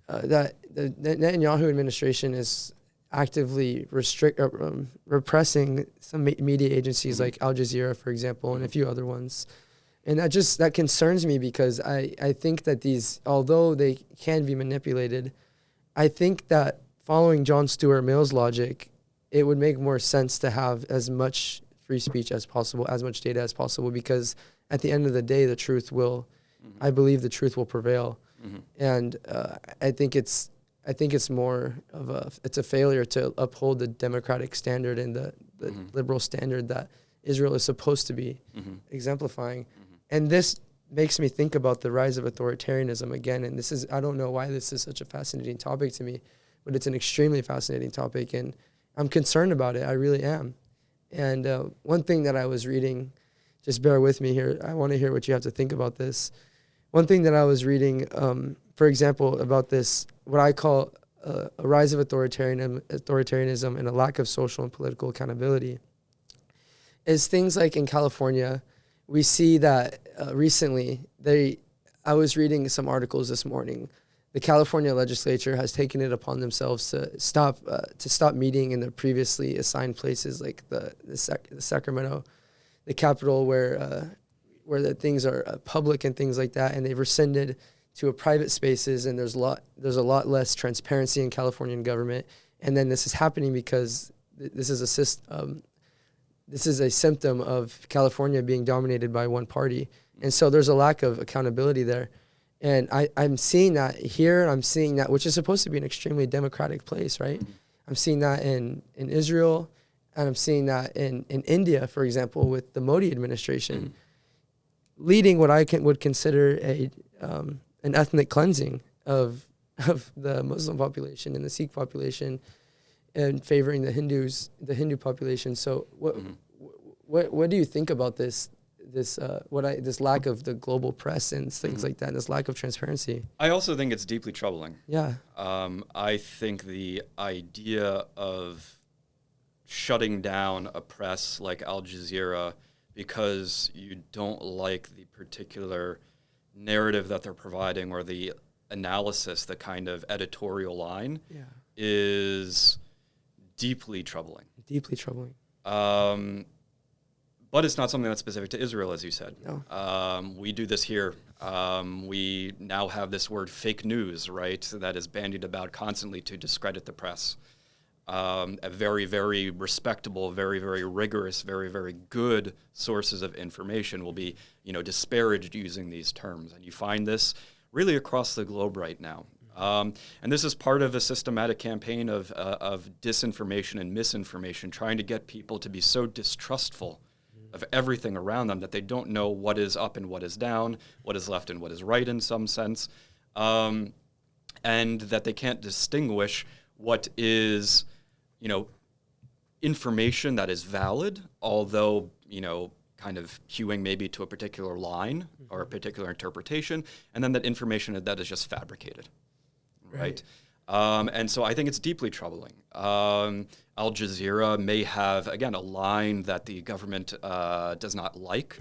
That the Netanyahu administration is actively repressing some media agencies like Al Jazeera, for example, and a few other ones. And that concerns me because I think that these, although they can be manipulated, I think that following John Stuart Mill's logic, it would make more sense to have as much free speech as possible, as much data as possible, because at the end of the day, the truth will, I believe the truth will prevail. And I think it's more of a failure to uphold the democratic standard and the liberal standard that Israel is supposed to be exemplifying. And this makes me think about the rise of authoritarianism again. And I don't know why this is such a fascinating topic to me, but it's an extremely fascinating topic, and I'm concerned about it. I really am. And one thing that I was reading, just bear with me here, I want to hear what you have to think about this. One thing that I was reading, for example, about this, what I call a rise of authoritarianism and a lack of social and political accountability, is things like in California, we see that recently, I was reading some articles this morning the California legislature has taken it upon themselves to stop meeting in their previously assigned places, like the Sacramento, the capital, where the things are public and things like that, and they've rescinded to a private spaces, and there's a lot less transparency in Californian government. And then this is happening because this is a symptom of California being dominated by one party, and so there's a lack of accountability there. And I'm seeing that here, and I'm seeing that, which is supposed to be an extremely democratic place, right? Mm-hmm. I'm seeing that in Israel, and I'm seeing that in India, for example, with the Modi administration, leading what I would consider an ethnic cleansing of the Muslim population and the Sikh population, and favoring the Hindu population. So what do you think about this lack of the global press and things like that, and this lack of transparency? I also think it's deeply troubling. Yeah. I think the idea of shutting down a press like Al Jazeera because you don't like the particular narrative that they're providing or the analysis, the kind of editorial line, is deeply troubling. Deeply troubling. But it's not something that's specific to Israel, as you said. No. We do this here. We now have this word fake news, right, that is bandied about constantly to discredit the press. A very, very respectable, very, very rigorous, very, very good sources of information will be, disparaged using these terms. And you find this really across the globe right now. And this is part of a systematic campaign of disinformation and misinformation, trying to get people to be so distrustful of everything around them that they don't know what is up and what is down, what is left and what is right in some sense, and that they can't distinguish what is, information that is valid, although, kind of hewing maybe to a particular line or a particular interpretation, and then that information that is just fabricated, right? And so I think it's deeply troubling. Al Jazeera may have, again, a line that the government does not like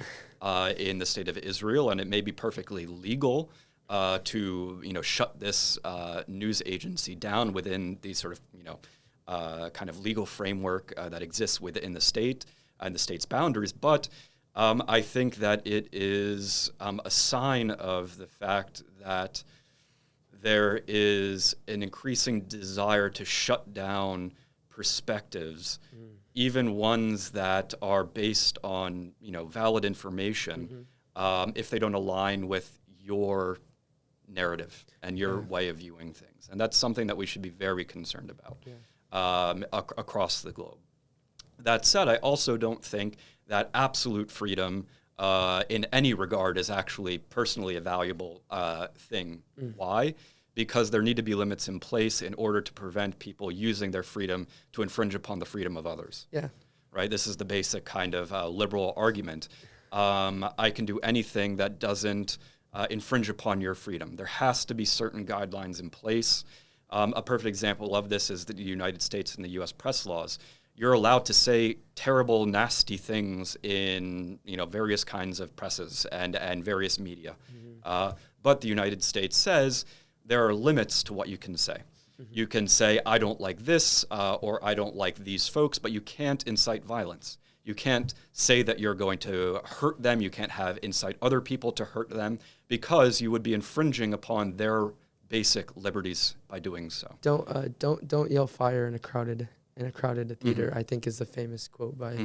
in the state of Israel, and it may be perfectly legal to shut this news agency down within the sort of kind of legal framework that exists within the state and the state's boundaries. But I think that it is a sign of the fact that there is an increasing desire to shut down perspectives, even ones that are based on valid information, if they don't align with your narrative and your way of viewing things. And that's something that we should be very concerned about across the globe. That said, I also don't think that absolute freedom in any regard is actually personally a valuable thing. Why? Because there need to be limits in place in order to prevent people using their freedom to infringe upon the freedom of others. Yeah. Right? This is the basic kind of liberal argument. I can do anything that doesn't infringe upon your freedom. There has to be certain guidelines in place. A perfect example of this is the United States and the U.S. press laws. You're allowed to say terrible, nasty things in various kinds of presses and various media. But the United States says there are limits to what you can say. You can say, I don't like this, or I don't like these folks, but you can't incite violence. You can't say that you're going to hurt them. You can't incite other people to hurt them, because you would be infringing upon their basic liberties by doing so. Don't yell fire in a crowded theater, I think is the famous quote by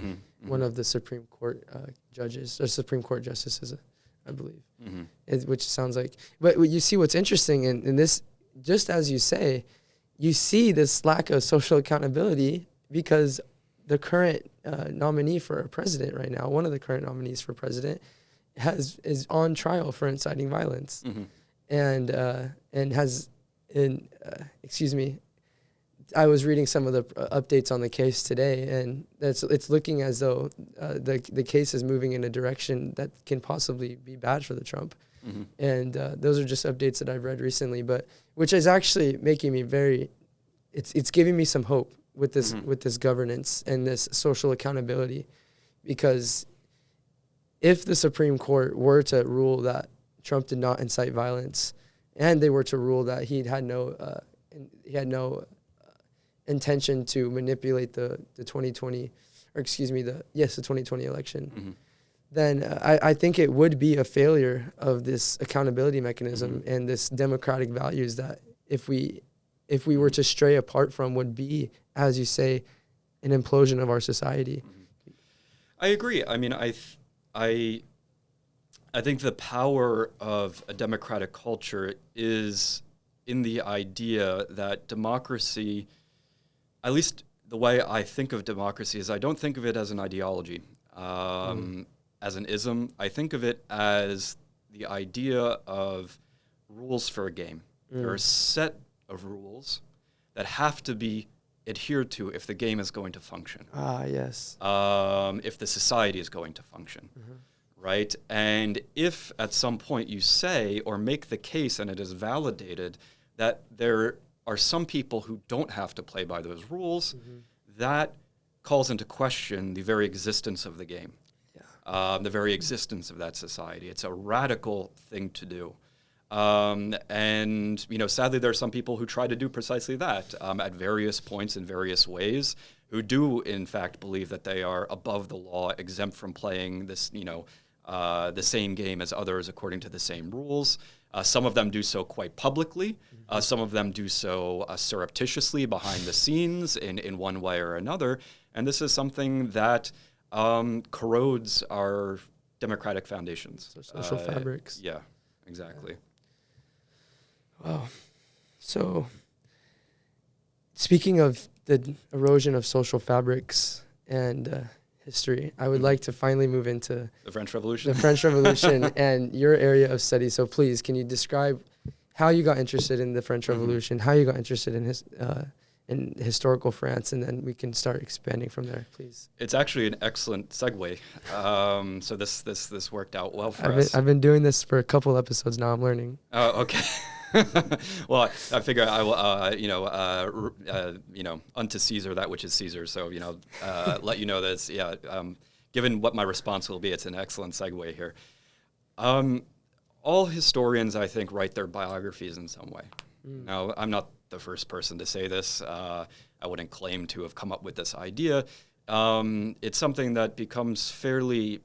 one of the Supreme Court judges, or Supreme Court justices, I believe, which sounds like, but you see what's interesting in this, just as you say, you see this lack of social accountability because the current nominee for president right now, one of the current nominees for president, is on trial for inciting violence, and I was reading some of the updates on the case today, and it's looking as though the case is moving in a direction that can possibly be bad for the Trump. And those are just updates that I've read recently, but which is actually making me it's giving me some hope with this governance and this social accountability, because if the Supreme Court were to rule that Trump did not incite violence and they were to rule that he had no intention to manipulate the 2020, or excuse me, the 2020 election, Mm-hmm. then I think it would be a failure of this accountability mechanism Mm-hmm. and this democratic values that if we were to stray apart from, would be, as you say, an implosion of our society. Mm-hmm. I agree. I mean, I think the power of a democratic culture is in the idea that democracy, at least the way I think of democracy, is I don't think of it as an ideology, as an ism. I think of it as the idea of rules for a game. There are a set of rules that have to be adhered to if the game is going to function. Ah, yes. If the society is going to function, right? And if at some point you say or make the case, and it is validated, that there are some people who don't have to play by those rules, that calls into question the very existence of the game, the very existence of that society. It's a radical thing to do. And, sadly, there are some people who try to do precisely that at various points in various ways, who do, in fact, believe that they are above the law, exempt from playing this, the same game as others according to the same rules. Some of them do so quite publicly. Some of them do so surreptitiously behind the scenes in one way or another. And this is something that corrodes our democratic foundations. Social fabrics. Yeah, exactly. Wow. So, speaking of the erosion of social fabrics and history, I would like to finally move into The French Revolution. the French Revolution and your area of study. So please, can you describe how you got interested in the French Revolution, how you got interested in historical France, and then we can start expanding from there, please. It's actually an excellent segue. So this worked out well for us. I've been doing this for a couple episodes now. I'm learning. Oh, okay. Well, I figure I will, unto Caesar that which is Caesar. So, let you know that, given what my response will be, it's an excellent segue here. All historians, I think, write their biographies in some way. Now, I'm not the first person to say this. I wouldn't claim to have come up with this idea. It's something that becomes fairly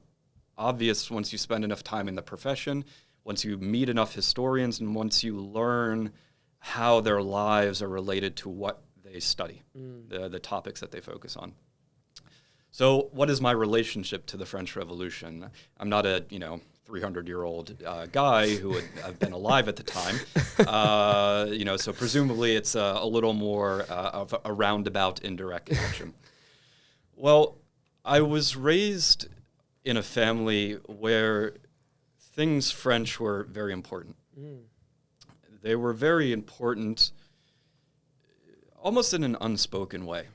obvious once you spend enough time in the profession, once you meet enough historians, and once you learn how their lives are related to what they study, the topics that they focus on. So what is my relationship to the French Revolution? I'm not a, 300-year-old guy who would have been alive at the time. So presumably it's a little more of a roundabout, indirect connection. Well, I was raised in a family where things French were very important. They were very important almost in an unspoken way.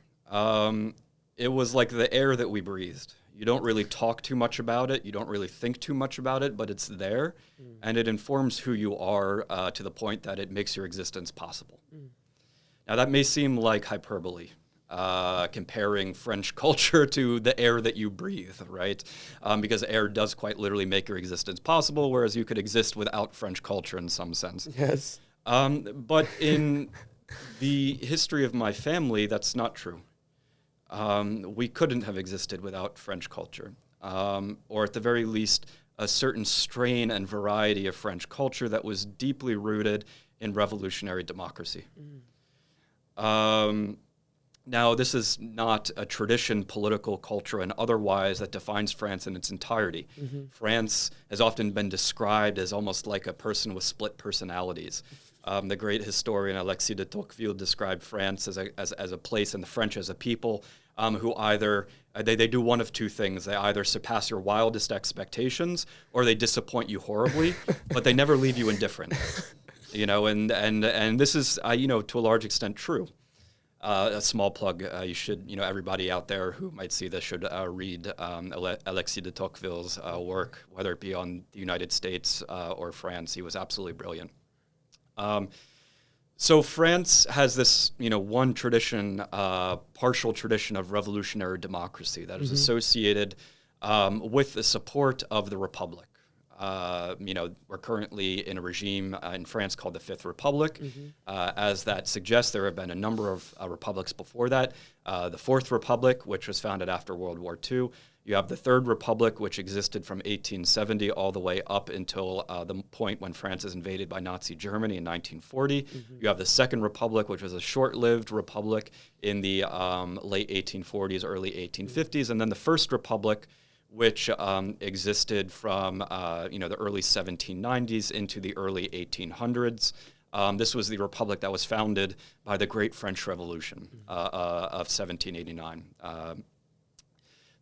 It was like the air that we breathed. You don't really talk too much about it. You don't really think too much about it, but it's there, and it informs who you are to the point that it makes your existence possible. Now, that may seem like hyperbole, comparing French culture to the air that you breathe, right? Because air does quite literally make your existence possible, whereas you could exist without French culture in some sense. Yes. But in the history of my family, that's not true. We couldn't have existed without French culture, or at the very least, a certain strain and variety of French culture that was deeply rooted in revolutionary democracy. Now, this is not a tradition, political, culture, and otherwise that defines France in its entirety. France has often been described as almost like a person with split personalities. The great historian Alexis de Tocqueville described France as a place and the French as a people who either, they do one of two things. They either surpass your wildest expectations or they disappoint you horribly, but they never leave you indifferent. And this is, to a large extent true. A small plug, you should, everybody out there who might see this should read Alexis de Tocqueville's work, whether it be on the United States or France. He was absolutely brilliant. So France has this, one tradition, partial tradition of revolutionary democracy that is associated with the support of the Republic. We're currently in a regime in France called the Fifth Republic. As that suggests, there have been a number of republics before that. The Fourth Republic, which was founded after World War II. You have the Third Republic, which existed from 1870 all the way up until the point when France is invaded by Nazi Germany in 1940. You have the Second Republic, which was a short-lived republic in the late 1840s, early 1850s. And then the First Republic, which existed from the early 1790s into the early 1800s. This was the republic that was founded by the Great French Revolution of 1789.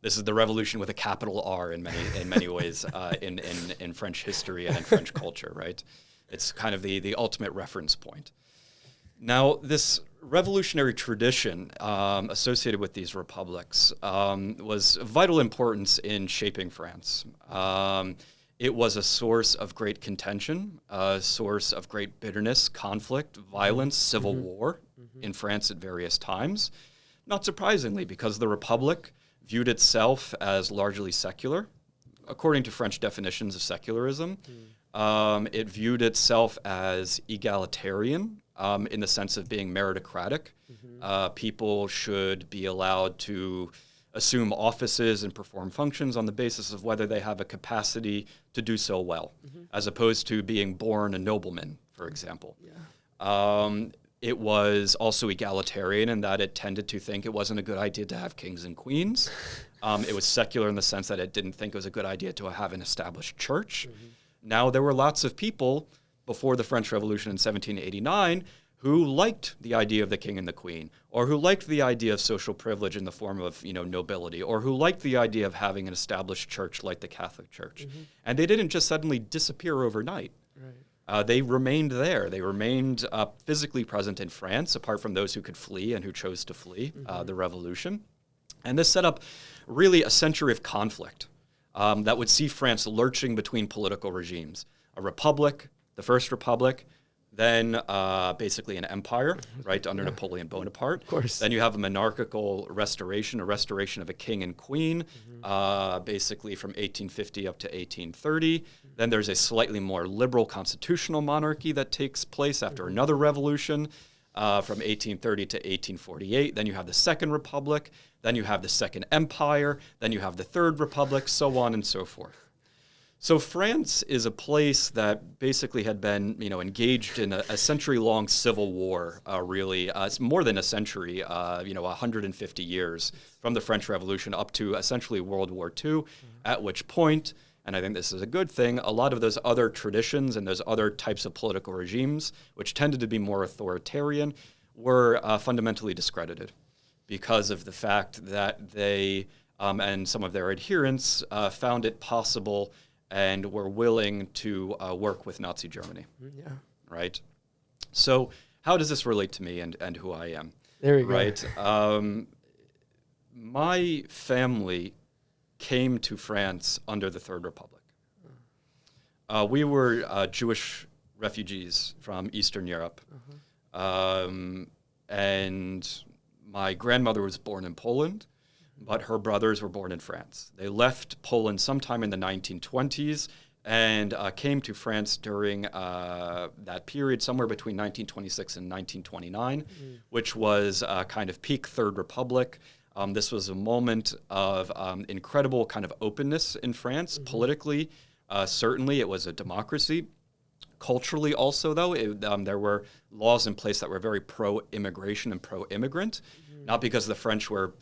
This is the revolution with a capital R in many ways in French history and in French culture, right? It's kind of the ultimate reference point. Now, this revolutionary tradition associated with these republics was of vital importance in shaping France. It was a source of great contention, a source of great bitterness, conflict, violence, civil war in France at various times. Not surprisingly, because the republic viewed itself as largely secular, according to French definitions of secularism. It viewed itself as egalitarian in the sense of being meritocratic. People should be allowed to assume offices and perform functions on the basis of whether they have a capacity to do so well, as opposed to being born a nobleman, for example. It was also egalitarian in that it tended to think it wasn't a good idea to have kings and queens. It was secular in the sense that it didn't think it was a good idea to have an established church. Now, there were lots of people before the French Revolution in 1789 who liked the idea of the king and the queen, or who liked the idea of social privilege in the form of nobility, or who liked the idea of having an established church like the Catholic Church. And they didn't just suddenly disappear overnight. They remained there. They remained physically present in France, apart from those who could flee and who chose to flee the revolution. And this set up really a century of conflict that would see France lurching between political regimes. A republic, the First Republic, then basically an empire, right, under Napoleon Bonaparte. Of course. Then you have a monarchical restoration, a restoration of a king and queen, basically from 1850 up to 1830. Then there's a slightly more liberal constitutional monarchy that takes place after another revolution from 1830 to 1848. Then you have the Second Republic. Then you have the Second Empire. Then you have the Third Republic, so on and so forth. So France is a place that basically had been, engaged in a century-long civil war, really. It's more than a century, 150 years from the French Revolution up to essentially World War II, at which point, and I think this is a good thing, a lot of those other traditions and those other types of political regimes, which tended to be more authoritarian, were fundamentally discredited because of the fact that they and some of their adherents found it possible and were willing to work with Nazi Germany. Right? So how does this relate to me and who I am? There we go. Right? My family came to France under the Third Republic. We were Jewish refugees from Eastern Europe. And my grandmother was born in Poland, but her brothers were born in France. They left Poland sometime in the 1920s and came to France during that period, somewhere between 1926 and 1929, which was kind of peak Third Republic. This was a moment of incredible kind of openness in France, politically. Certainly, it was a democracy. Culturally also, though, there were laws in place that were very pro-immigration and pro-immigrant, not because the French were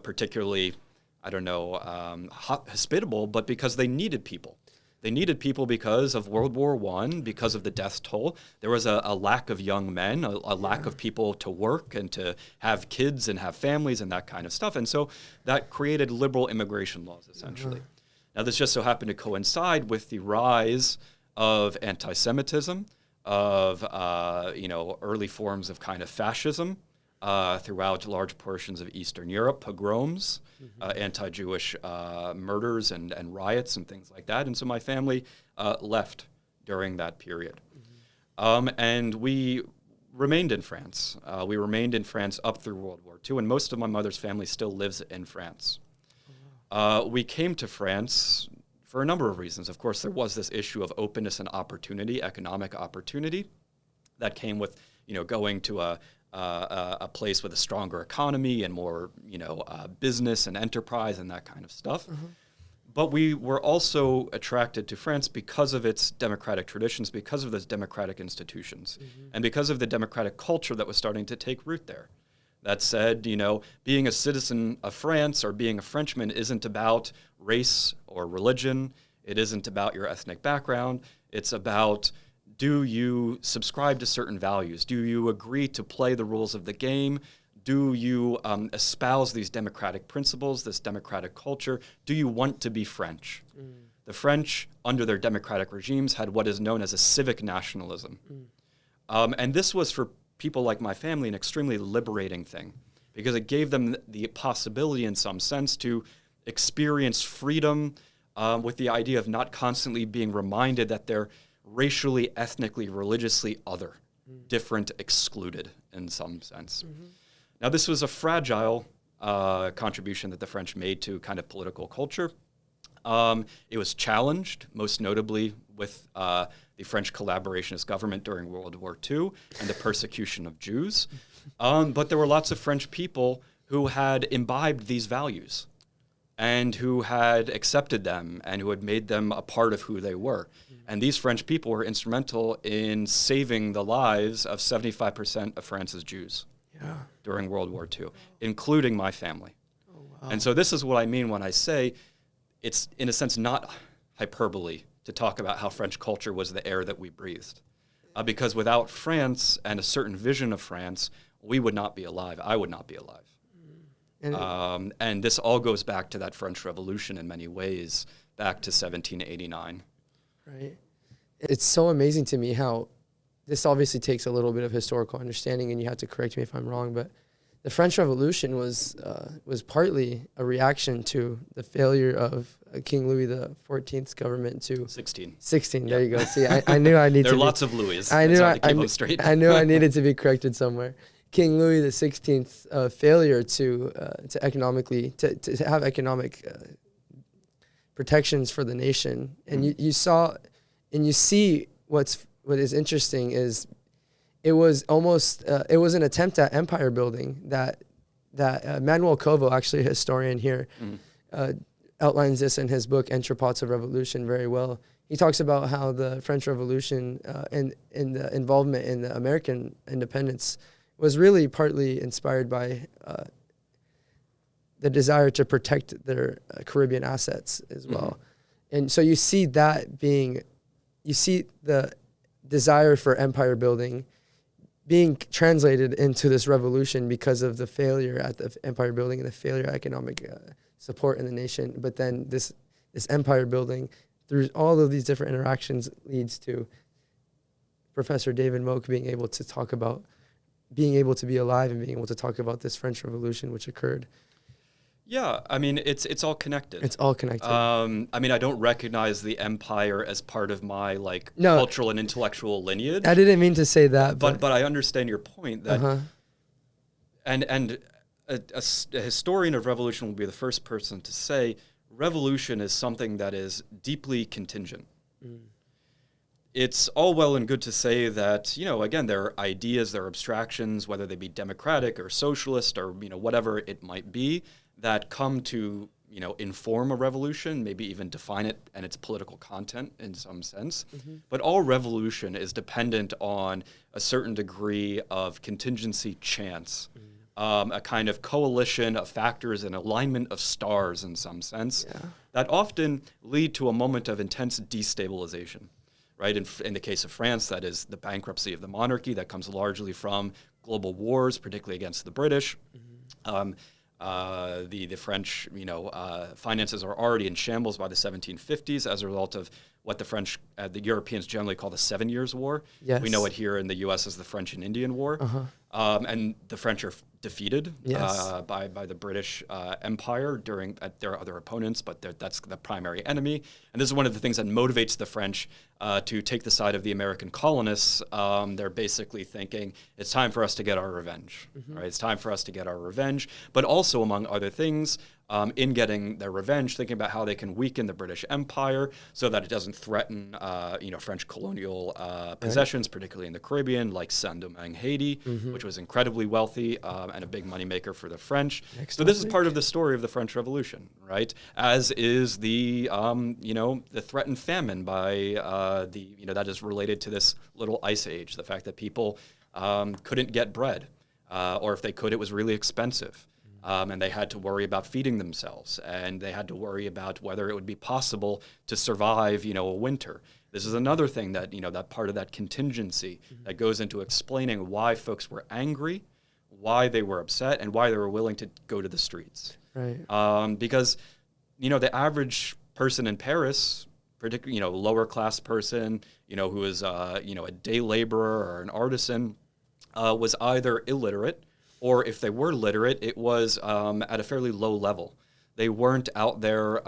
particularly, hospitable, but because they needed people. They needed people because of World War I, because of the death toll. There was a lack of young men, a lack of people to work and to have kids and have families and that kind of stuff. And so that created liberal immigration laws, essentially. Now, this just so happened to coincide with the rise of anti-Semitism, of early forms of kind of fascism, throughout large portions of Eastern Europe, pogroms, anti-Jewish murders and riots and things like that. And so my family left during that period. And we remained in France. We remained in France up through World War II, and most of my mother's family still lives in France. We came to France for a number of reasons. Of course, there was this issue of openness and opportunity, economic opportunity, that came with, going to a place with a stronger economy and more, business and enterprise and that kind of stuff. But we were also attracted to France because of its democratic traditions, because of those democratic institutions, and because of the democratic culture that was starting to take root there. That said, being a citizen of France or being a Frenchman isn't about race or religion. It isn't about your ethnic background. It's about, do you subscribe to certain values? Do you agree to play the rules of the game? Do you espouse these democratic principles, this democratic culture? Do you want to be French? The French, under their democratic regimes, had what is known as a civic nationalism. And this was, for people like my family, an extremely liberating thing, because it gave them the possibility, in some sense, to experience freedom with the idea of not constantly being reminded that they're racially, ethnically, religiously other, different, excluded, in some sense. Now, this was a fragile contribution that the French made to kind of political culture. It was challenged, most notably with the French collaborationist government during World War II and the persecution of Jews. But there were lots of French people who had imbibed these values and who had accepted them and who had made them a part of who they were. And these French people were instrumental in saving the lives of 75% of France's Jews during World War II, including my family. And so this is what I mean when I say it's, in a sense, not hyperbole to talk about how French culture was the air that we breathed. Because without France and a certain vision of France, we would not be alive. I would not be alive. And this all goes back to that French Revolution in many ways, back to 1789. Right. It's so amazing to me how this obviously takes a little bit of historical understanding, and you have to correct me if I'm wrong, but the French Revolution was partly a reaction to the failure of King Louis XIV's government to 16. There you go. See, I knew I needed. There are lots of Louis. I knew I keep them straight. I knew I needed to be corrected somewhere. King Louis XVI's failure to economically to have economic protections for the nation, and you saw, and you see what is interesting is it was almost it was an attempt at empire building that Manuel Covo, actually a historian here, outlines this in his book Entrepots of Revolution very well. He talks about how the French Revolution and the involvement in the American independence was really partly inspired by the desire to protect their Caribbean assets as well. And so you see that being, you see the desire for empire building being translated into this revolution because of the failure at the empire building and the failure of economic support in the nation. But then this empire building, through all of these different interactions, leads to Professor David Moak being able to talk about being able to be alive and being able to talk about this French Revolution which occurred. Yeah, I mean, it's all connected. It's all connected. I mean, I don't recognize the empire as part of my cultural and intellectual lineage. I didn't mean to say that, but I understand your point that, and a historian of revolution will be the first person to say revolution is something that is deeply contingent. It's all well and good to say that, again, there are ideas, there are abstractions, whether they be democratic or socialist or, whatever it might be, that come to, inform a revolution, maybe even define it and its political content in some sense. But all revolution is dependent on a certain degree of contingency chance, a kind of coalition of factors and alignment of stars in some sense that often lead to a moment of intense destabilization. Right, in the case of France, that is the bankruptcy of the monarchy that comes largely from global wars, particularly against the British. The French, finances are already in shambles by the 1750s as a result of what the Europeans generally call the 7 Years' War. Yes. We know it here in the U.S. as the French and Indian War. And the French are defeated by the British Empire during their other opponents, but that's the primary enemy. And this is one of the things that motivates the French to take the side of the American colonists. They're basically thinking it's time for us to get our revenge. Right? It's time for us to get our revenge. But also, among other things, in getting their revenge, thinking about how they can weaken the British Empire so that it doesn't threaten, French colonial possessions, particularly in the Caribbean, like Saint-Domingue, Haiti, which was incredibly wealthy and a big moneymaker for the French. So this is part of the story of the French Revolution, right? As is the, the threatened famine by that is related to this little ice age, the fact that people couldn't get bread, or if they could, it was really expensive. And they had to worry about feeding themselves, and they had to worry about whether it would be possible to survive, a winter. This is another thing that, that part of that contingency that goes into explaining why folks were angry, why they were upset, and why they were willing to go to the streets. Right. Because, the average person in Paris, particularly, lower class person, who was, a day laborer or an artisan, was either illiterate, or if they were literate, it was at a fairly low level. They weren't out there,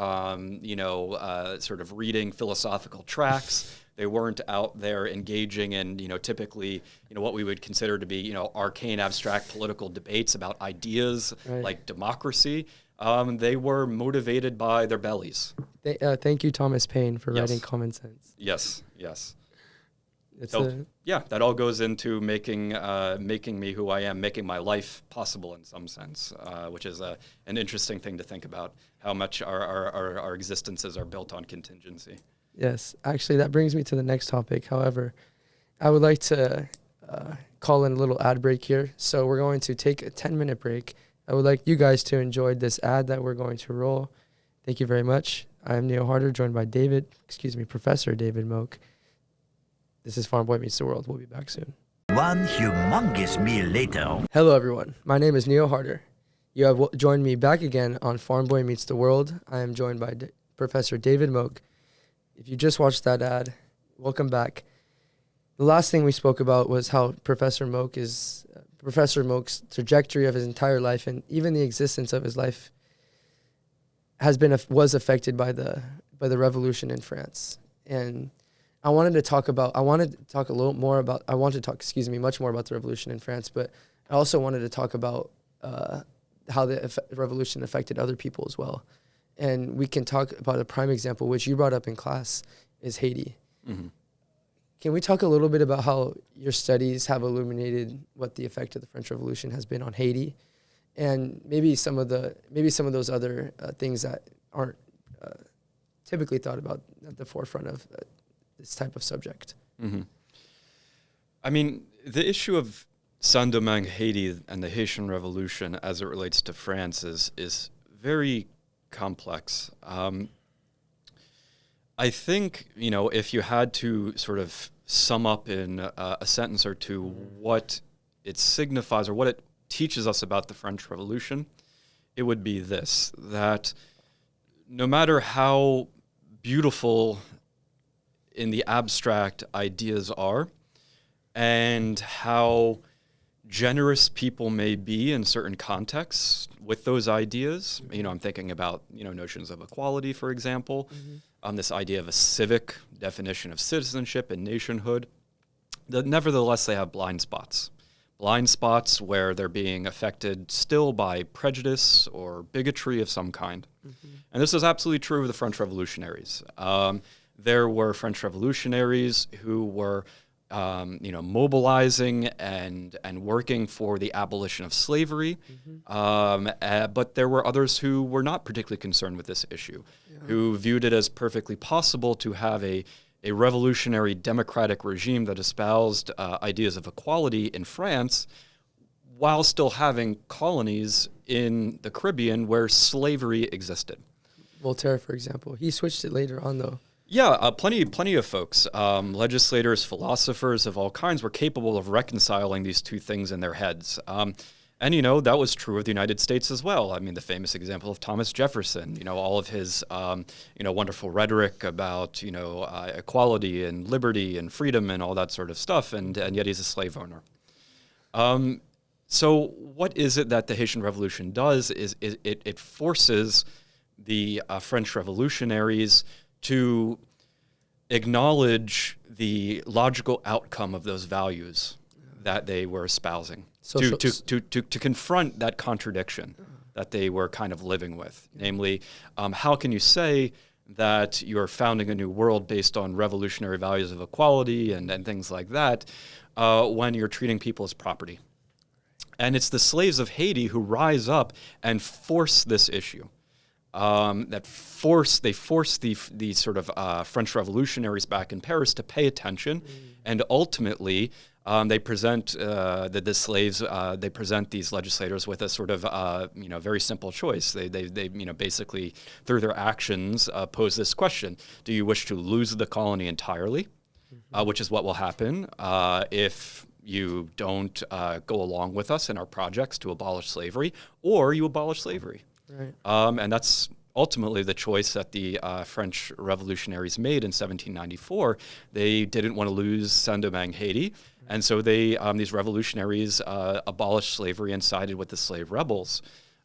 sort of reading philosophical tracts. They weren't out there engaging in, typically, what we would consider to be, arcane, abstract political debates about ideas like democracy. They were motivated by their bellies. Thank you, Thomas Paine, for writing Common Sense. Yes. That all goes into making me who I am, making my life possible in some sense, which is an interesting thing to think about, how much our existences are built on contingency. Yes, actually, that brings me to the next topic. However, I would like to call in a little ad break here. So we're going to take a 10-minute break. I would like you guys to enjoy this ad that we're going to roll. Thank you very much. I'm Neil Harder, joined by Professor David Moak. This is Farm Boy Meets the World. We'll be back soon. One humongous meal later. Hello, everyone. My name is Neil Harder. You have joined me back again on Farm Boy Meets the World. I am joined by Professor David Moak. If you just watched that ad, welcome back. The last thing we spoke about was how Professor Moak's trajectory of his entire life and even the existence of his life was affected by the revolution in France. And I wanted to talk much more about the revolution in France, but I also wanted to talk about how the revolution affected other people as well. And we can talk about a prime example, which you brought up in class, is Haiti. Mm-hmm. Can we talk a little bit about how your studies have illuminated what the effect of the French Revolution has been on Haiti, and maybe some of those other things that aren't typically thought about at the forefront of this type of subject? Mm-hmm. I mean, the issue of Saint-Domingue, Haiti, and the Haitian Revolution as it relates to France is very complex. I think, if you had to sort of sum up in a sentence or two what it signifies or what it teaches us about the French Revolution, it would be this, that no matter how beautiful in the abstract ideas are and how generous people may be in certain contexts with those ideas, I'm thinking about, notions of equality, for example, this idea of a civic definition of citizenship and nationhood, that nevertheless they have blind spots where they're being affected still by prejudice or bigotry of some kind. Mm-hmm. And this is absolutely true of the French revolutionaries. There were French revolutionaries who were mobilizing and working for the abolition of slavery, but there were others who were not particularly concerned with this issue, who viewed it as perfectly possible to have a revolutionary democratic regime that espoused ideas of equality in France while still having colonies in the Caribbean where slavery existed. Voltaire, for example, he switched it later on, though. Yeah, plenty of folks, legislators, philosophers of all kinds, were capable of reconciling these two things in their heads. And, that was true of the United States as well. I mean, the famous example of Thomas Jefferson, all of his, wonderful rhetoric about, equality and liberty and freedom and all that sort of stuff, and yet he's a slave owner. So what is it that the Haitian Revolution does is it forces the French revolutionaries to acknowledge the logical outcome of those values that they were espousing, to confront that contradiction that they were kind of living with. Namely, how can you say that you're founding a new world based on revolutionary values of equality and things like that when you're treating people as property? And it's the slaves of Haiti who rise up and force this issue. They force the sort of French revolutionaries back in Paris to pay attention, and ultimately they present the slaves. They present these legislators with a sort of very simple choice. They basically through their actions pose this question: do you wish to lose the colony entirely, which is what will happen if you don't go along with us in our projects to abolish slavery, or you abolish slavery? Right. And that's ultimately the choice that the French revolutionaries made in 1794. They didn't want to lose Saint-Domingue, Haiti, and so these revolutionaries abolished slavery and sided with the slave rebels.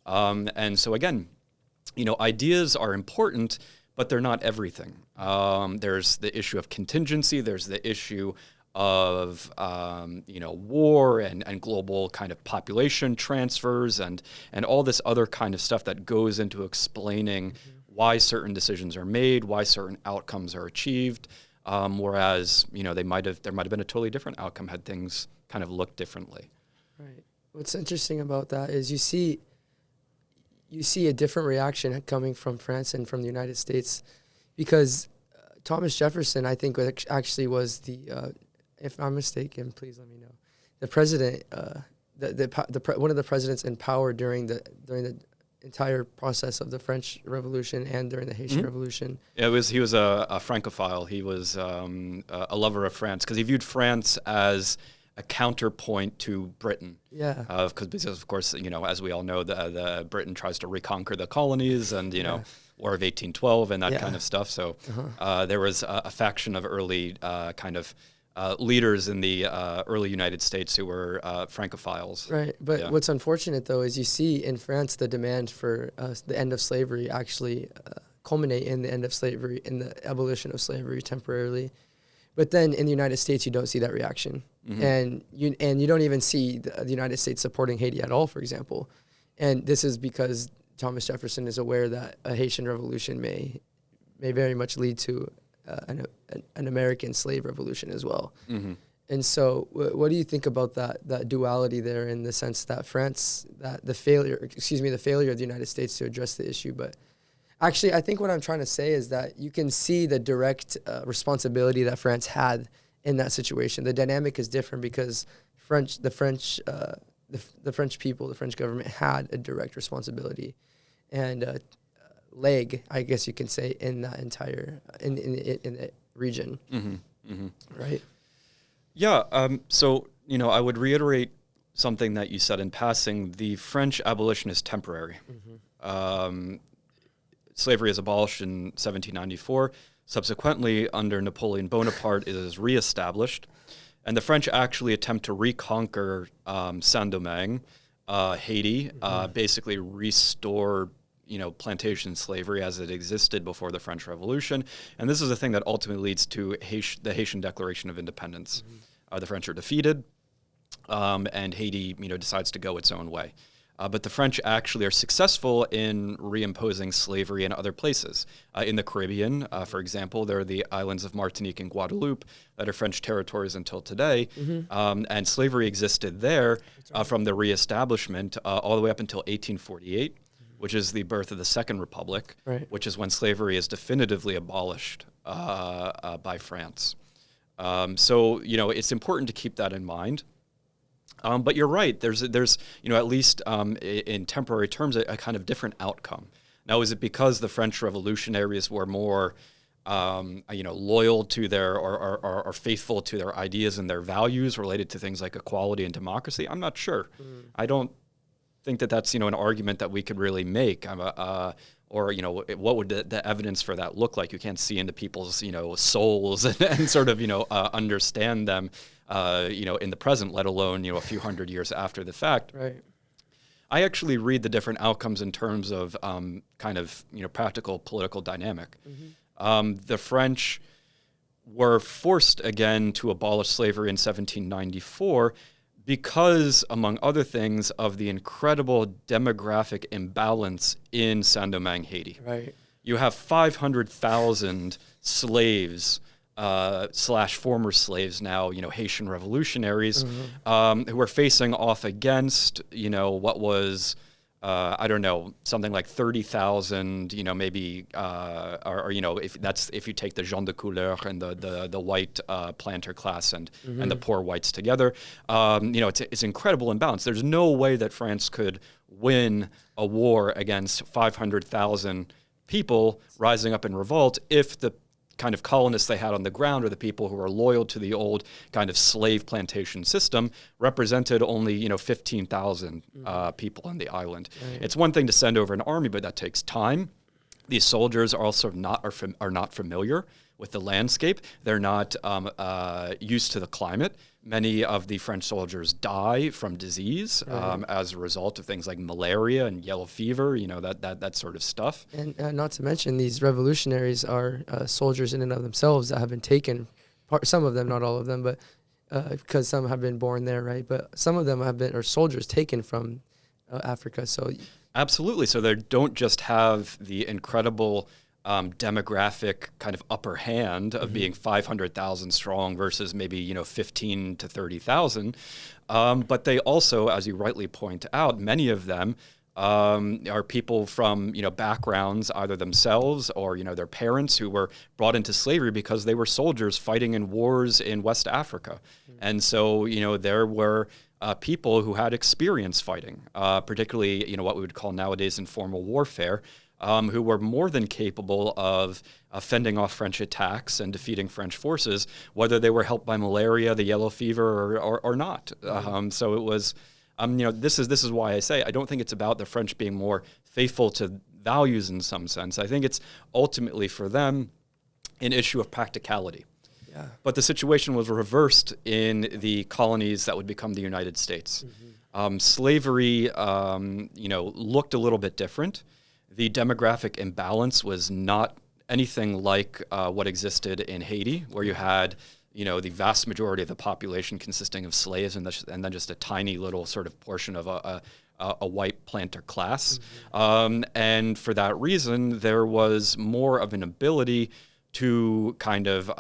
And so again, ideas are important, but they're not everything. There's the issue of contingency. There's the issue of war and global kind of population transfers and all this other kind of stuff that goes into explaining why certain decisions are made, why certain outcomes are achieved, whereas there might have been a totally different outcome had things kind of looked differently. Right. What's interesting about that is you see a different reaction coming from France and from the United States, because Thomas Jefferson, I think, actually was the if I'm mistaken, please let me know, the president, one of the presidents in power during the entire process of the French Revolution and during the Haitian Revolution. Yeah, he was a Francophile. He was a lover of France because he viewed France as a counterpoint to Britain. Yeah. Because of course, as we all know, the Britain tries to reconquer the colonies and War of 1812 and that kind of stuff. So there was a faction of early kind of leaders in the early United States who were Francophiles. Right, but what's unfortunate, though, is you see in France the demand for the end of slavery actually culminate in the end of slavery, in the abolition of slavery temporarily. But then in the United States, you don't see that reaction. And you don't even see the United States supporting Haiti at all, for example. And this is because Thomas Jefferson is aware that a Haitian revolution may very much lead to an American slave revolution as well. And so what do you think about that duality there, in the sense that the failure of the United States to address the issue? But actually, I think what I'm trying to say is that you can see the direct responsibility that France had in that situation. The dynamic is different because the French people, the French government had a direct responsibility and leg, I guess you can say, in that entire in the region, right? Yeah. So I would reiterate something that you said in passing. The French abolition is temporary. Slavery is abolished in 1794. Subsequently, under Napoleon Bonaparte, it is reestablished, and the French actually attempt to reconquer Saint-Domingue, Haiti, basically restore plantation slavery as it existed before the French Revolution. And this is the thing that ultimately leads to the Haitian Declaration of Independence. The French are defeated, and Haiti, decides to go its own way. But the French actually are successful in reimposing slavery in other places. In the Caribbean, for example, there are the islands of Martinique and Guadeloupe that are French territories until today. And slavery existed there from the reestablishment all the way up until 1848. Which is the birth of the Second Republic, which is when slavery is definitively abolished by France. So it's important to keep that in mind. But you're right. There's at least in temporary terms a kind of different outcome. Now, is it because the French revolutionaries were more loyal to their or faithful to their ideas and their values related to things like equality and democracy? I'm not sure. I don't think that that's an argument that we could really make, or what would the evidence for that look like? You can't see into people's souls and sort of understand them in the present, let alone a few hundred years after the fact. Right. I actually read the different outcomes in terms of kind of practical political dynamic. The French were forced again to abolish slavery in 1794 because, among other things, of the incredible demographic imbalance in Saint-Domingue, Haiti. Right. You have 500,000 slaves slash former slaves now, Haitian revolutionaries who are facing off against, what was, I don't know, something like 30,000, maybe, if you take the gens de couleur and the white planter class and the poor whites together, it's incredible imbalance. There's no way that France could win a war against 500,000 people rising up in revolt if the kind of colonists they had on the ground, or the people who were loyal to the old kind of slave plantation system, represented only 15,000 people on the island. Right. It's one thing to send over an army, but that takes time. These soldiers are also not familiar with the landscape. They're not used to the climate. Many of the French soldiers die from disease as a result of things like malaria and yellow fever, that sort of stuff. And not to mention, these revolutionaries are soldiers in and of themselves that have been taken, some of them, not all of them, but because some have been born there, right? But some of them are soldiers taken from Africa. So absolutely. So they don't just have the incredible demographic kind of upper hand of being 500,000 strong versus maybe 15 to 30,000, but they also, as you rightly point out, many of them are people from backgrounds, either themselves or their parents, who were brought into slavery because they were soldiers fighting in wars in West Africa, and so there were people who had experience fighting, particularly what we would call nowadays informal warfare. Who were more than capable of fending off French attacks and defeating French forces, whether they were helped by malaria, the yellow fever, or not. So it was, this is why I say I don't think it's about the French being more faithful to values in some sense. I think it's ultimately for them an issue of practicality. Yeah. But the situation was reversed in the colonies that would become the United States. Slavery, looked a little bit different. The demographic imbalance was not anything like what existed in Haiti, where you had, the vast majority of the population consisting of slaves and then just a tiny little sort of portion of a white planter class. And for that reason, there was more of an ability to kind of,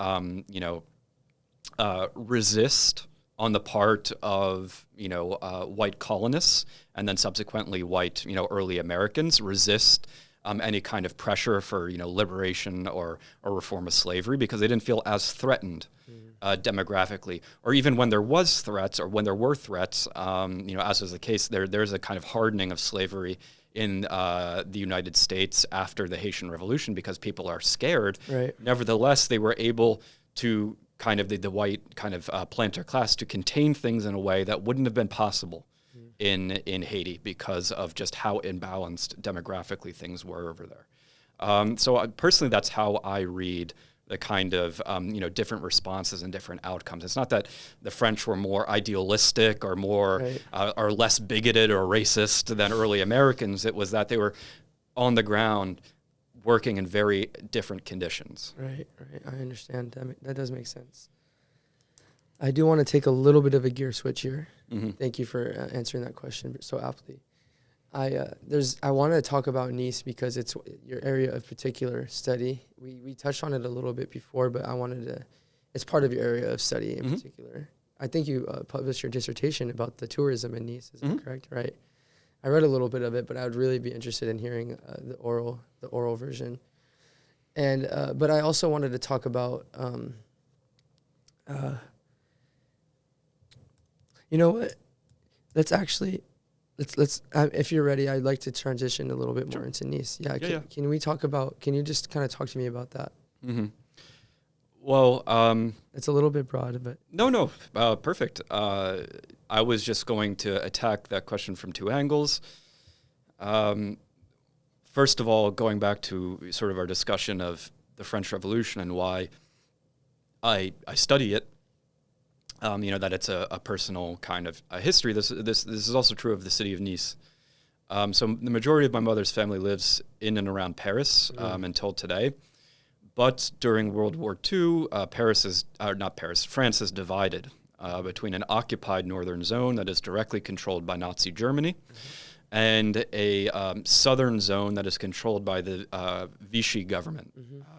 resist on the part of, white colonists, and then subsequently white, early Americans, resist any kind of pressure for, liberation or reform of slavery, because they didn't feel as threatened demographically. Or even when there was threats, or when there were threats, as was the case, there's a kind of hardening of slavery in the United States after the Haitian Revolution, because people are scared. Right. Nevertheless, they were able to kind of the white kind of planter class to contain things in a way that wouldn't have been possible in Haiti, because of just how imbalanced demographically things were over there. So personally, that's how I read the kind of different responses and different outcomes. It's not that the French were more idealistic or more or less bigoted or racist than early Americans. It was that they were on the ground working in very different conditions. Right. I understand. That does make sense. I do want to take a little bit of a gear switch here. Thank you for answering that question so aptly. I want to talk about Nice because it's your area of particular study. We touched on it a little bit before, but it's part of your area of study in particular. I think you published your dissertation about the tourism in Nice. Is that correct? Right. I read a little bit of it, but I would really be interested in hearing the oral version. And but I also wanted to talk about you know what? Let's if you're ready, I'd like to transition a little bit more into Nice. Can you just kind of talk to me about that? Well, it's a little bit broad, but no, perfect. I was just going to attack that question from two angles. First of all, going back to sort of our discussion of the French Revolution and why I study it. That it's a personal kind of history. This is also true of the city of Nice. So the majority of my mother's family lives in and around Paris until today. But during World War II, France is divided. between an occupied northern zone that is directly controlled by Nazi Germany and a southern zone that is controlled by the Vichy government,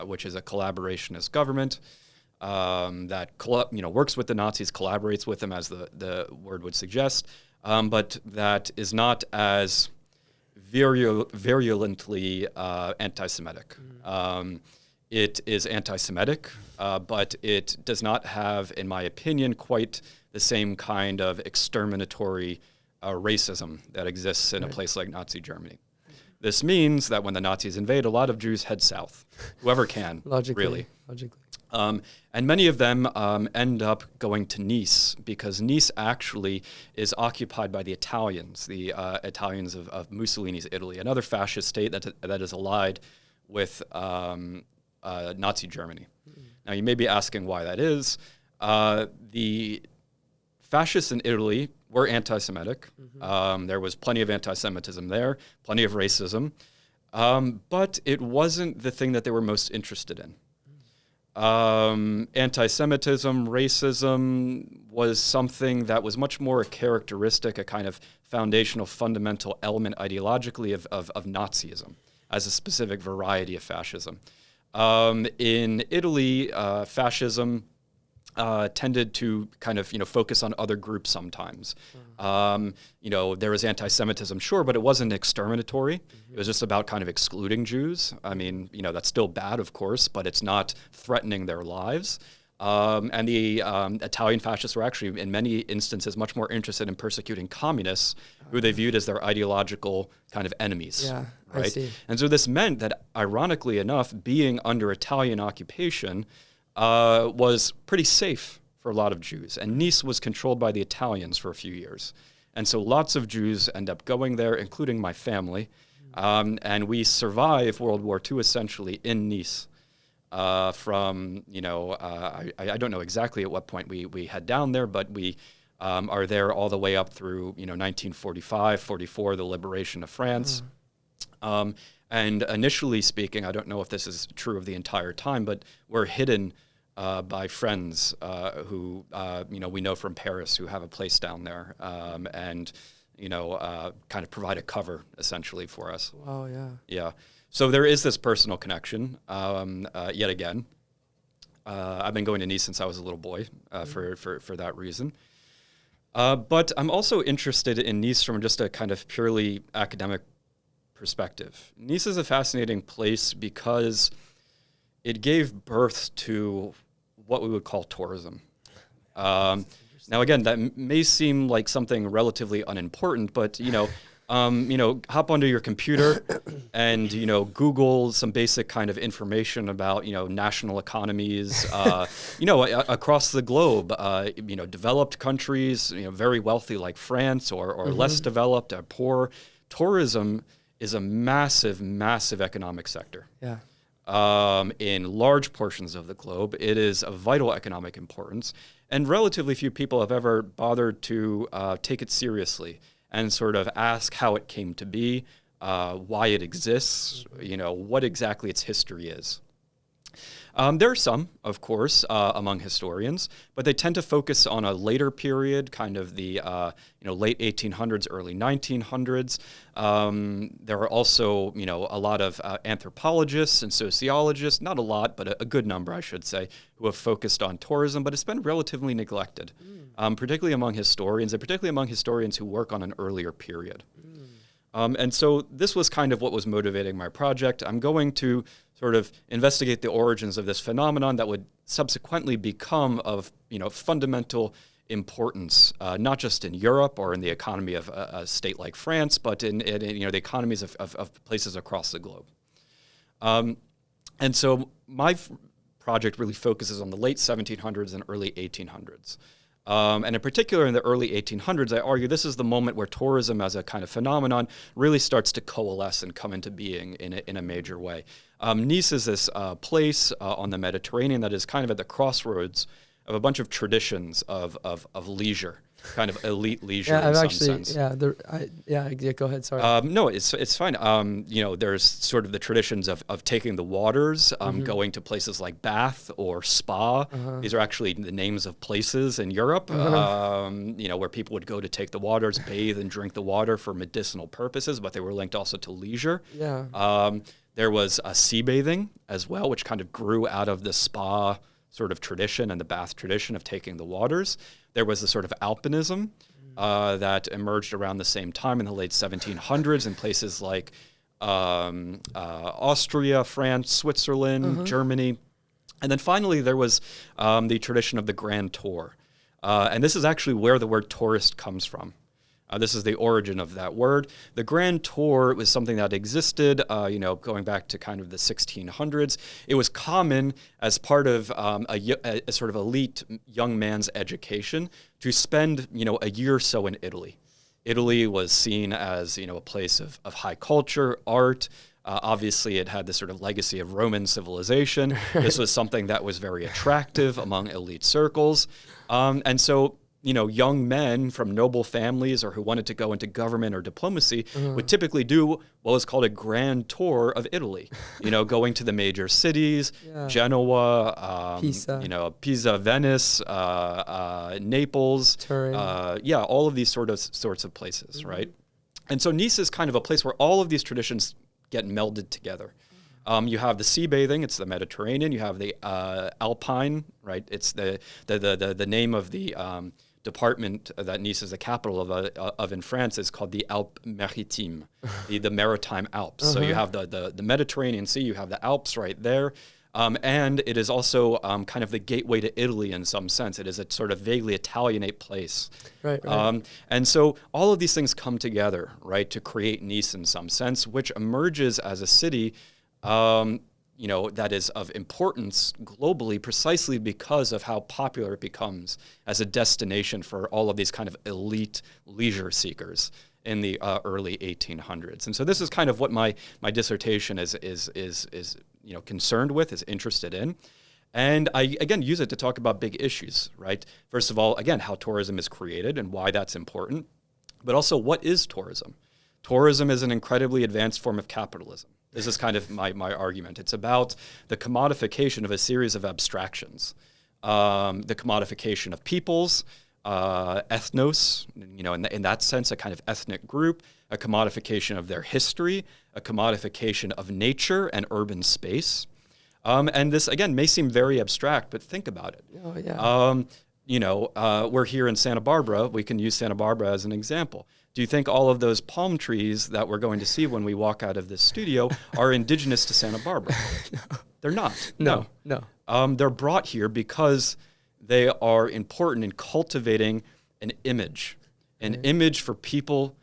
which is a collaborationist government that works with the Nazis, collaborates with them, as the word would suggest, but that is not as virulently anti-Semitic. It is anti-Semitic, but it does not have, in my opinion, quite the same kind of exterminatory racism that exists in a place like Nazi Germany. This means that when the Nazis invade, a lot of Jews head south, whoever can, really. Logically. And many of them end up going to Nice, because Nice actually is occupied by the Italians of Mussolini's Italy, another fascist state that is allied with Nazi Germany. Now, you may be asking why that is. The fascists in Italy were anti-Semitic. There was plenty of anti-Semitism there, plenty of racism, but it wasn't the thing that they were most interested in. Anti-Semitism, racism was something that was much more a characteristic, a kind of foundational, fundamental element ideologically of Nazism as a specific variety of fascism. In Italy, fascism tended to kind of focus on other groups sometimes. There was anti-Semitism, sure, but it wasn't exterminatory. It was just about kind of excluding Jews. I mean, that's still bad, of course, but it's not threatening their lives. And the Italian fascists were actually, in many instances, much more interested in persecuting communists, who they viewed as their ideological kind of enemies. Yeah, right? I see. And so this meant that, ironically enough, being under Italian occupation was pretty safe for a lot of Jews. And Nice was controlled by the Italians for a few years. And so lots of Jews end up going there, including my family. And we survive World War II essentially in Nice. I don't know exactly at what point we head down there, but we are there all the way up through 1945, 44, the liberation of France. And initially speaking, I don't know if this is true of the entire time, but we're hidden by friends who we know from Paris, who have a place down there, and kind of provide a cover essentially for us. Wow, yeah. Yeah. So there is this personal connection. Yet again, I've been going to Nice since I was a little boy for that reason. But I'm also interested in Nice from just a kind of purely academic perspective. Nice is a fascinating place because it gave birth to what we would call tourism. Now, again, that may seem like something relatively unimportant, but hop onto your computer and Google some basic kind of information about national economies, across the globe. Developed countries, very wealthy like France, or less developed, or poor. Tourism is a massive, massive economic sector. Yeah. In large portions of the globe, it is of vital economic importance, and relatively few people have ever bothered to take it seriously and sort of ask how it came to be, why it exists, what exactly its history is. There are some, of course, among historians, but they tend to focus on a later period, kind of the late 1800s, early 1900s. There are also, a lot of anthropologists and sociologists, not a lot, but a good number, I should say, who have focused on tourism, but it's been relatively neglected, particularly among historians, and particularly among historians who work on an earlier period. And so this was kind of what was motivating my project. I'm going to sort of investigate the origins of this phenomenon that would subsequently become of fundamental importance, not just in Europe or in the economy of a state like France, but in the economies of places across the globe. And so my project really focuses on the late 1700s and early 1800s. And in particular, in the early 1800s, I argue this is the moment where tourism as a kind of phenomenon really starts to coalesce and come into being in a major way. Nice is this place on the Mediterranean that is kind of at the crossroads of a bunch of traditions of leisure. kind of elite leisure Yeah, in I've some sense. Go ahead. Sorry. No, it's fine. There's sort of the traditions of taking the waters, going to places like Bath or Spa. These are actually the names of places in Europe, where people would go to take the waters, bathe and drink the water for medicinal purposes, but they were linked also to leisure. Yeah. There was sea bathing as well, which kind of grew out of the spa sort of tradition and the bath tradition of taking the waters. There was the sort of alpinism that emerged around the same time in the late 1700s in places like Austria, France, Switzerland, Germany. And then finally, there was the tradition of the Grand Tour. And this is actually where the word tourist comes from. This is the origin of that word. The Grand Tour was something that existed, going back to kind of the 1600s. It was common as part of a sort of elite young man's education to spend, a year or so in Italy. Italy was seen as, a place of high culture, art. Obviously, it had this sort of legacy of Roman civilization. This was something that was very attractive among elite circles. And so, young men from noble families or who wanted to go into government or diplomacy would typically do what was called a grand tour of Italy, going to the major cities, Genoa, Pisa, Venice, Naples, Turin. All of these sorts of places, right? And so Nice is kind of a place where all of these traditions get melded together. You have the sea bathing; it's the Mediterranean. You have the Alpine, right? It's the name of the department that Nice is the capital of in France is called the Alpes Maritimes, the Maritime Alps. So you have the Mediterranean Sea, you have the Alps right there. And it is also kind of the gateway to Italy in some sense. It is a sort of vaguely Italianate place. Right. And so all of these things come together, right, to create Nice in some sense, which emerges as a city that is of importance globally precisely because of how popular it becomes as a destination for all of these kind of elite leisure seekers in the early 1800s. And so this is kind of what my dissertation is concerned with, is interested in. And I, again, use it to talk about big issues, right? First of all, again, how tourism is created and why that's important, but also what is tourism? Tourism is an incredibly advanced form of capitalism. This is kind of my argument. It's about the commodification of a series of abstractions, the commodification of peoples, ethnos, in that sense, a kind of ethnic group, a commodification of their history, a commodification of nature and urban space. And this, again, may seem very abstract, but think about it. Oh, yeah. We're here in Santa Barbara. We can use Santa Barbara as an example. Do you think all of those palm trees that we're going to see when we walk out of this studio are indigenous to Santa Barbara? No. They're not. No. They're brought here because they are important in cultivating an image for people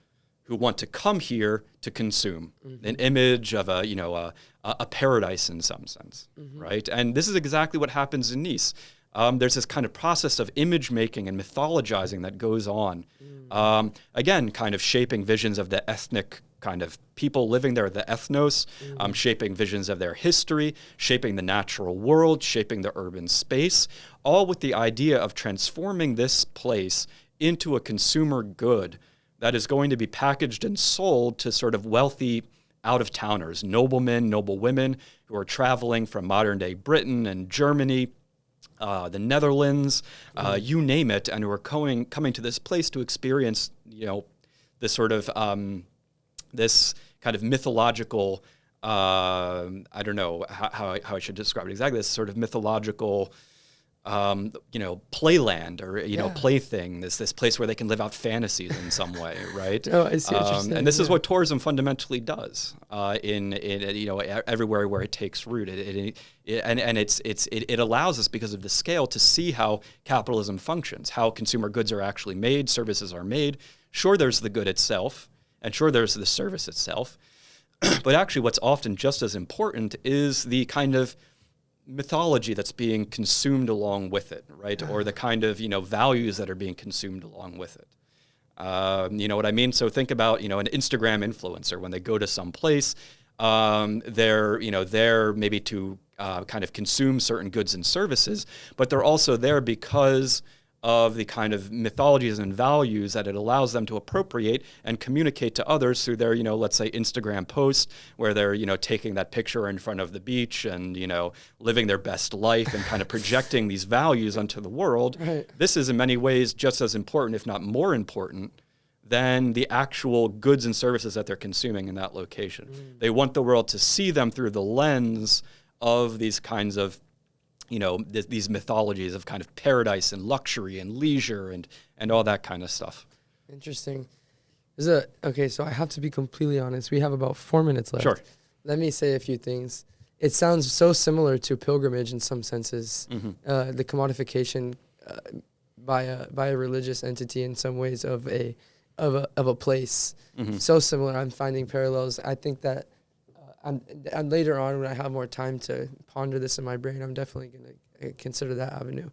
who want to come here to consume, an image of a paradise in some sense, right? And this is exactly what happens in Nice. There's this kind of process of image making and mythologizing that goes on. Again, kind of shaping visions of the ethnic kind of people living there, the ethnos, shaping visions of their history, shaping the natural world, shaping the urban space, all with the idea of transforming this place into a consumer good that is going to be packaged and sold to sort of wealthy out-of-towners, noblemen, noble women who are traveling from modern-day Britain and Germany, the Netherlands, you name it, and who are coming to this place to experience, this sort of this kind of mythological. I don't know how I should describe it exactly. This sort of mythological, playland or plaything. This place where they can live out fantasies in some way, right? Oh, I see what you're saying. And this is what tourism fundamentally does in everywhere where it takes root. It allows us, because of the scale, to see how capitalism functions, how consumer goods are actually made, services are made. Sure, there's the good itself, and sure, there's the service itself. But actually, what's often just as important is the kind of mythology that's being consumed along with it, right? Or the kind of, values that are being consumed along with it. You know what I mean? So think about, an Instagram influencer. When they go to some place, they're there maybe to kind of consume certain goods and services, but they're also there because of the kind of mythologies and values that it allows them to appropriate and communicate to others through their, let's say Instagram post where they're, taking that picture in front of the beach and, living their best life and kind of projecting these values onto the world. Right. This is in many ways just as important, if not more important, than the actual goods and services that they're consuming in that location. They want the world to see them through the lens of these kinds of, these mythologies of kind of paradise and luxury and leisure and all that kind of stuff. Interesting. Okay, so I have to be completely honest. We have about 4 minutes left. Sure. Let me say a few things. It sounds so similar to pilgrimage in some senses. The commodification by a religious entity in some ways of a place. So similar. I'm finding parallels. I think that and later on, when I have more time to ponder this in my brain, I'm definitely going to consider that avenue.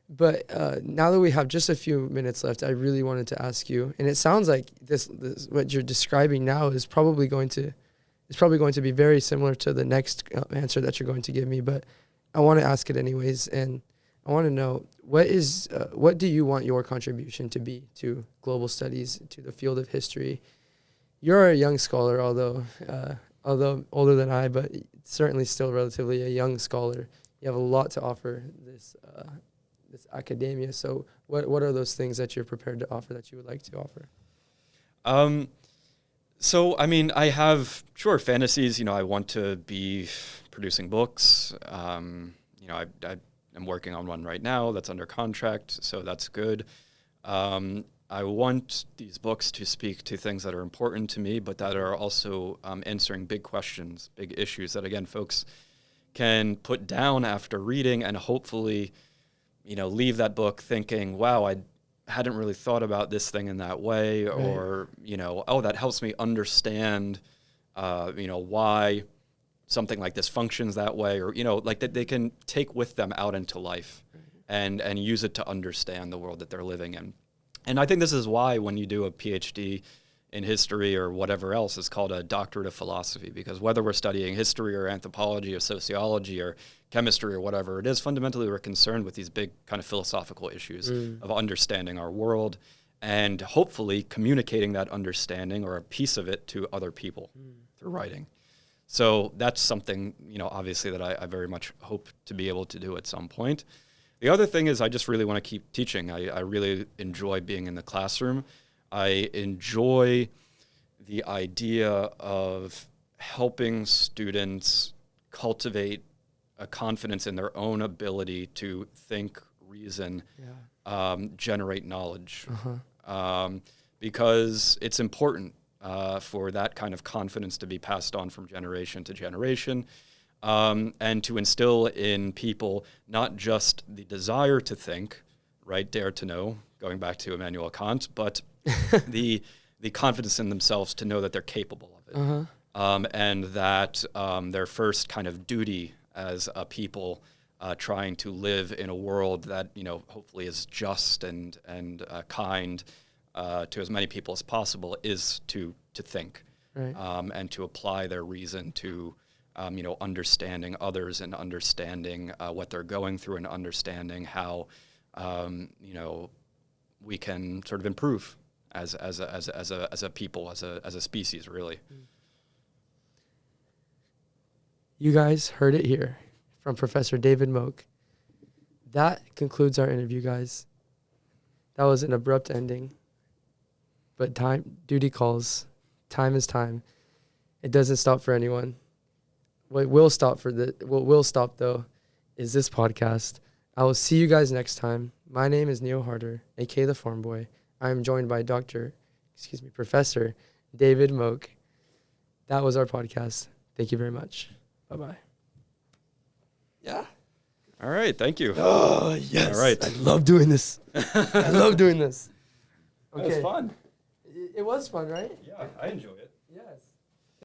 But now that we have just a few minutes left, I really wanted to ask you, and it sounds like this what you're describing now is probably going to be very similar to the next answer that you're going to give me. But I want to ask it anyways, and I want to know what do you want your contribution to be to global studies, to the field of history? You're a young scholar, although older than I, but certainly still relatively a young scholar. You have a lot to offer this academia. So what are those things that you're prepared to offer that you would like to offer? So, I mean, I have, fantasies. I want to be producing books. I'm working on one right now that's under contract, so that's good. I want these books to speak to things that are important to me, but that are also answering big questions, big issues that, again, folks can put down after reading and hopefully, leave that book thinking, wow, I hadn't really thought about this thing in that way, right. Or, that helps me understand, why something like this functions that way, or, like that they can take with them out into life, right. and use it to understand the world that they're living in. And I think this is why when you do a PhD in history or whatever else, it's called a doctorate of philosophy, because whether we're studying history or anthropology or sociology or chemistry or whatever it is, fundamentally we're concerned with these big kind of philosophical issues of understanding our world and hopefully communicating that understanding or a piece of it to other people through writing. So that's something, obviously that I very much hope to be able to do at some point. The other thing is I just really want to keep teaching. I really enjoy being in the classroom. I enjoy the idea of helping students cultivate a confidence in their own ability to think, reason, generate knowledge. Because it's important for that kind of confidence to be passed on from generation to generation. And to instill in people not just the desire to think, right, dare to know, going back to Immanuel Kant, but the confidence in themselves to know that they're capable of it, and that their first kind of duty as a people trying to live in a world that hopefully is just and kind to as many people as possible is to think, right. And to apply their reason to understanding others and understanding what they're going through and understanding how, we can sort of improve as a people, as a species, really. You guys heard it here from Professor David Moak. That concludes our interview, guys. That was an abrupt ending, but duty calls. Time is time. It doesn't stop for anyone. What will stop though is this podcast. I will see you guys next time. My name is Neo Harder, aka the Farm Boy. I am joined by Professor David Moak. That was our podcast. Thank you very much. Bye-bye. Yeah. All right. Thank you. Oh, yes. All right. I love doing this. I love doing this. Okay. That was fun. It was fun, right? Yeah, I enjoy it.